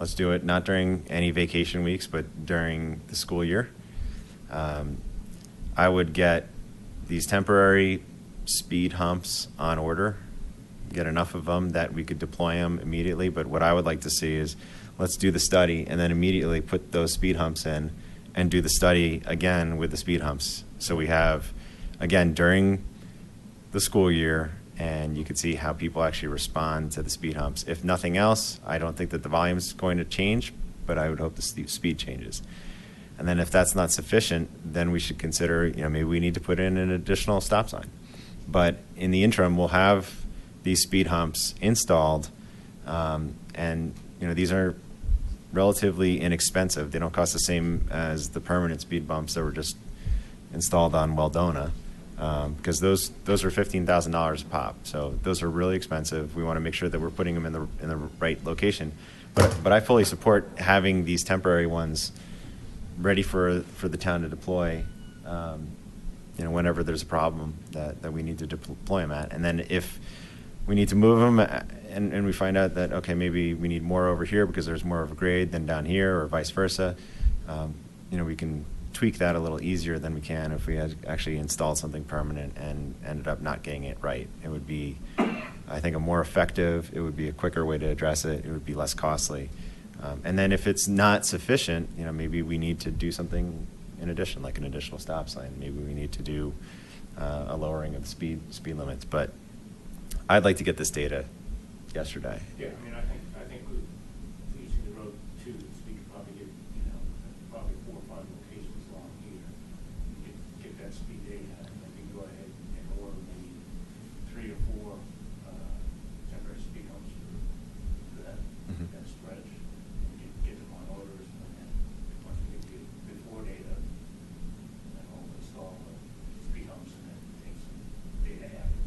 Speaker 1: Let's do it not during any vacation weeks, but during the school year. I would get these temporary speed humps on order, get enough of them that we could deploy them immediately. But what I would like to see is let's do the study and then immediately put those speed humps in and do the study again with the speed humps. So we have, again, during the school year, and you can see how people actually respond to the speed humps. If nothing else, I don't think that the volume is going to change, but I would hope the speed changes. And then if that's not sufficient, then we should consider, maybe we need to put in an additional stop sign. But in the interim, we'll have these speed humps installed, and these are relatively inexpensive. They don't cost the same as the permanent speed bumps that were just installed on Weldona, because those are $15,000 a pop. So those are really expensive. We want to make sure that we're putting them in the right location. But I fully support having these temporary ones ready for the town to deploy. Whenever there's a problem that we need to deploy them at, and then if we need to move them and we find out that, okay, maybe we need more over here because there's more of a grade than down here, or vice versa, we can tweak that a little easier than we can if we had actually installed something permanent and ended up not getting it right. It would be, I think, a more effective, it would be a quicker way to address it, it would be less costly. And then if it's not sufficient, maybe we need to do something in addition, like an additional stop sign. Maybe we need to do a lowering of the speed limits. But I'd like to get this data yesterday.
Speaker 2: Yeah, I think with using the road too, we could probably get, probably 4 or 5 locations along here. Get that speed data, and then we can go ahead and order maybe 3 or 4 temporary speed humps for that stretch, and get them on orders, and then once we get the before data, then we'll install the speed humps and then take some data after.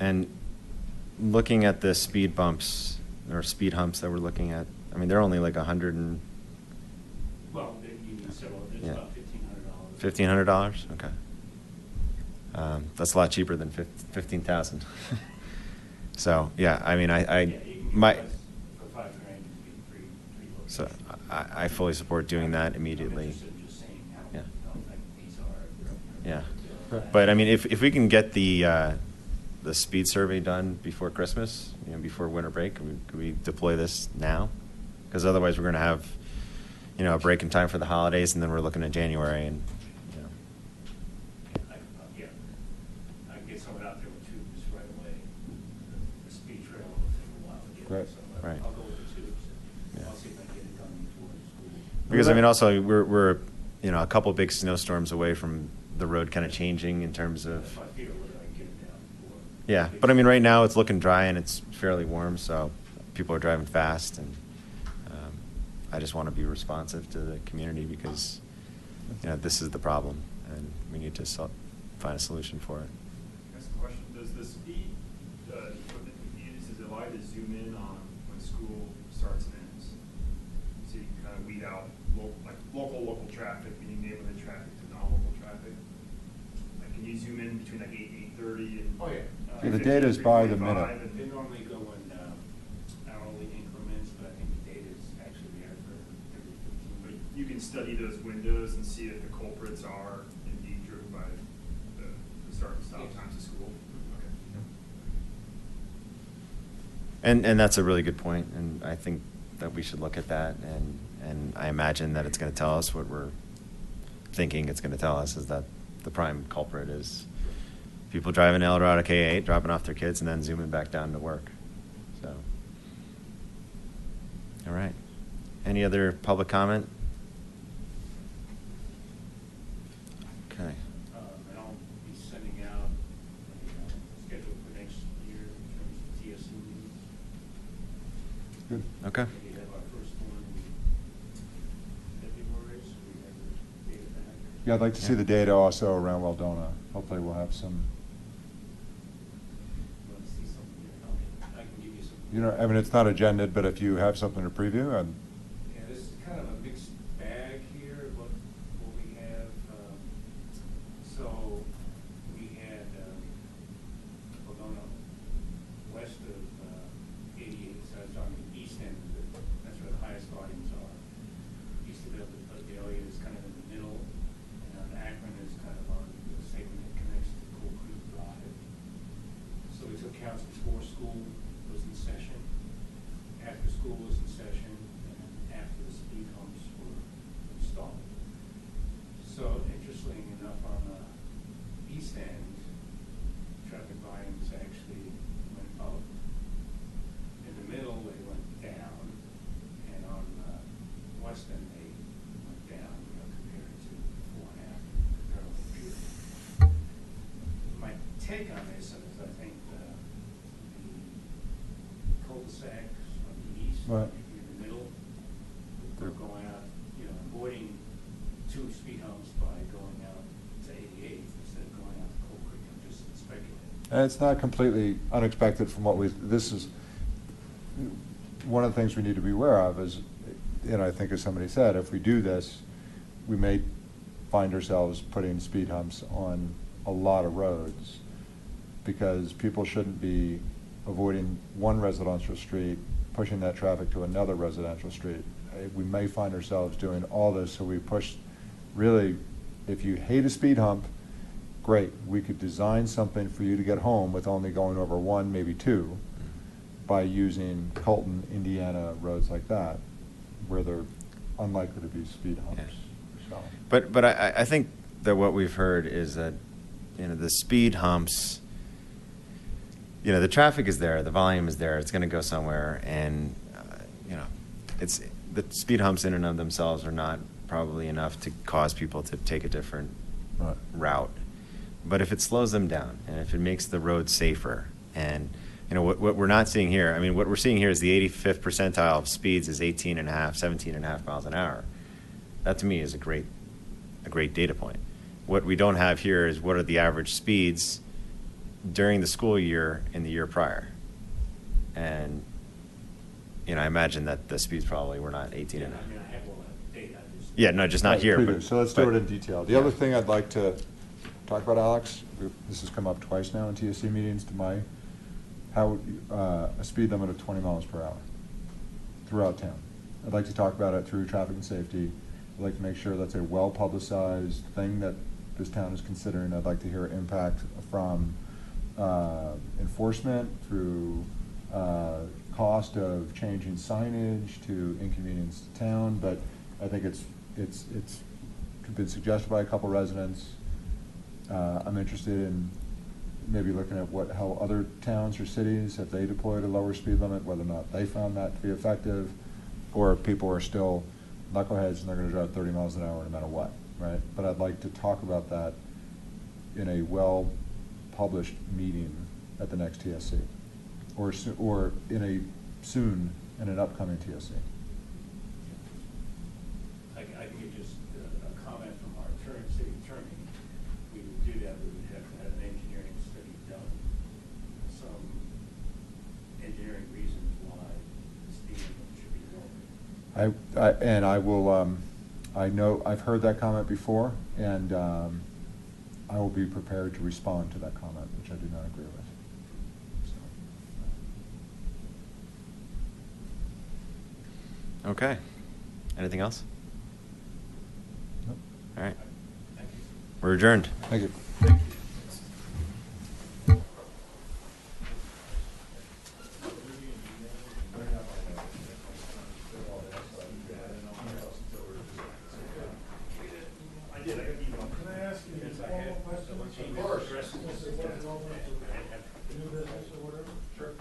Speaker 1: And looking at the speed bumps or speed humps that we're looking at, they're only like 100 and...
Speaker 2: Well, you need several, it's
Speaker 1: Yeah.
Speaker 2: about $1,500.
Speaker 1: $1,500? Okay. That's a lot cheaper than $15,000. So, yeah,
Speaker 2: Yeah, you can get
Speaker 1: my...
Speaker 2: for $5,000, you can get three
Speaker 1: So I fully support doing that immediately. Yeah. Yeah. But I mean, if we can get the speed survey done before Christmas, before winter break, could we deploy this now? Because otherwise, we're going to have, a break in time for the holidays, and then we're looking at January, and
Speaker 2: Yeah, I can get someone out there with tubes right away. The speed trail will take a while to get.
Speaker 3: Right.
Speaker 2: So
Speaker 1: Right.
Speaker 2: I'll go with the tubes.
Speaker 1: Yeah.
Speaker 2: I'll see if I can get it done before school.
Speaker 1: because I mean, also we're a couple big snowstorms away from the road kind of changing in terms of.
Speaker 2: If I feel whether I can get it down before.
Speaker 1: Yeah, but I mean, right now it's looking dry and it's fairly warm, so people are driving fast, and I just want to be responsive to the community because, this is the problem, and we need to find a solution for it.
Speaker 9: That's the question. Does the speed equipment we use, is it allowed to zoom in on when school starts and ends? So you can kind of weed out local traffic, meaning neighborhood traffic to non-local traffic? Like, can you zoom in between like 8:30 and?
Speaker 2: Oh, yeah.
Speaker 3: Yeah, the data is by the
Speaker 9: 3:45
Speaker 3: minute.
Speaker 9: and-
Speaker 2: They normally go in hourly increments, but I think the data is actually there for every 15
Speaker 9: But
Speaker 2: minutes.
Speaker 9: you can study those windows and see if the culprits are indeed driven by the start and stop
Speaker 2: Yes.
Speaker 9: times of school. Okay.
Speaker 1: And that's a really good point, and I think that we should look at that, and I imagine that it's going to tell us what we're thinking it's going to tell us is that the prime culprit is people driving El Dorado K8, dropping off their kids, and then zooming back down to work. So, all right. Any other public comment? Okay.
Speaker 2: And I'll be sending out a schedule for next year in terms of TSC meetings.
Speaker 3: Good.
Speaker 1: Okay.
Speaker 2: We have our first one in February, so we have the data back.
Speaker 3: Yeah, I'd like to see the data also around Weldona. Hopefully we'll have some,
Speaker 2: Want to see something here? I can give you some.
Speaker 3: I mean, it's not agended, but if you have something to preview,
Speaker 2: Yeah, this is kind of a mixed bag here, what we have. So we had Laguna west of 88, so it's on the east end of it. That's where the highest volumes are. East of Adelia is kind of in the middle, and Akron is kind of on the segment that connects to Coal Creek Drive. So we took counts before school was in session, after school was in session, and after the speed humps were installed. So interestingly enough, on the east end, traffic volumes actually went up. In the middle, they went down, and on the west end, they went down, compared to before and after comparable period. My take on this is I think the cul-de-sacs on the east,
Speaker 3: Right.
Speaker 2: maybe in the middle, they're going out, avoiding two speed humps by going out to 88 instead of going out to Coal Creek. I'm just speculating.
Speaker 3: and it's not completely unexpected from what this is, one of the things we need to be aware of is, I think as somebody said, if we do this, we may find ourselves putting speed humps on a lot of roads because people shouldn't be avoiding one residential street, pushing that traffic to another residential street. We may find ourselves doing all this, so we push, really, if you hate a speed hump, great, we could design something for you to get home with only going over one, maybe two, by using Colton, Indiana, roads like that, where they're unlikely to be speed humps. So,
Speaker 1: But I think that what we've heard is that, the speed humps, the traffic is there, the volume is there, it's going to go somewhere, and, it's, the speed humps in and of themselves are not probably enough to cause people to take a different
Speaker 3: right.
Speaker 1: route. But if it slows them down, and if it makes the road safer, and, what we're not seeing here, I mean, what we're seeing here is the 85th percentile of speeds is 17.5 miles an hour. That to me is a great data point. What we don't have here is what are the average speeds during the school year in the year prior. And, I imagine that the speeds probably were not 18
Speaker 2: Yeah,
Speaker 1: and a half.
Speaker 2: I mean, I have all that data. I just.
Speaker 1: Yeah, no, just not
Speaker 3: Right,
Speaker 1: here.
Speaker 3: preview.
Speaker 1: But,
Speaker 3: So let's
Speaker 1: but-
Speaker 3: do it in detail. The
Speaker 1: yeah.
Speaker 3: other thing I'd like to talk about, Alex, this has come up twice now in TSC meetings, how a speed limit of 20 miles per hour throughout town. I'd like to talk about it through traffic and safety. I'd like to make sure that's a well-publicized thing that this town is considering. I'd like to hear impact from enforcement through cost of changing signage to inconvenience to town, but I think it's been suggested by a couple residents. I'm interested in maybe looking at how other towns or cities, have they deployed a lower speed limit, whether or not they found that to be effective, or if people are still knuckleheads and they're going to drive 30 miles an hour no matter what, right? But I'd like to talk about that in a well-published meeting at the next TSC, or in an upcoming TSC.
Speaker 2: I can give just a comment from our current city attorney. We would do that, we would have to have an engineering study done. Some engineering reasons why the speed limit should be lower.
Speaker 3: I will, I know, I've heard that comment before, and I will be prepared to respond to that comment, which I do not agree with.
Speaker 1: Okay. Anything else?
Speaker 3: Nope.
Speaker 1: All right. We're adjourned.
Speaker 3: Thank you.
Speaker 9: Can I ask you a follow-up question? Of course. New business or whatever? Sure.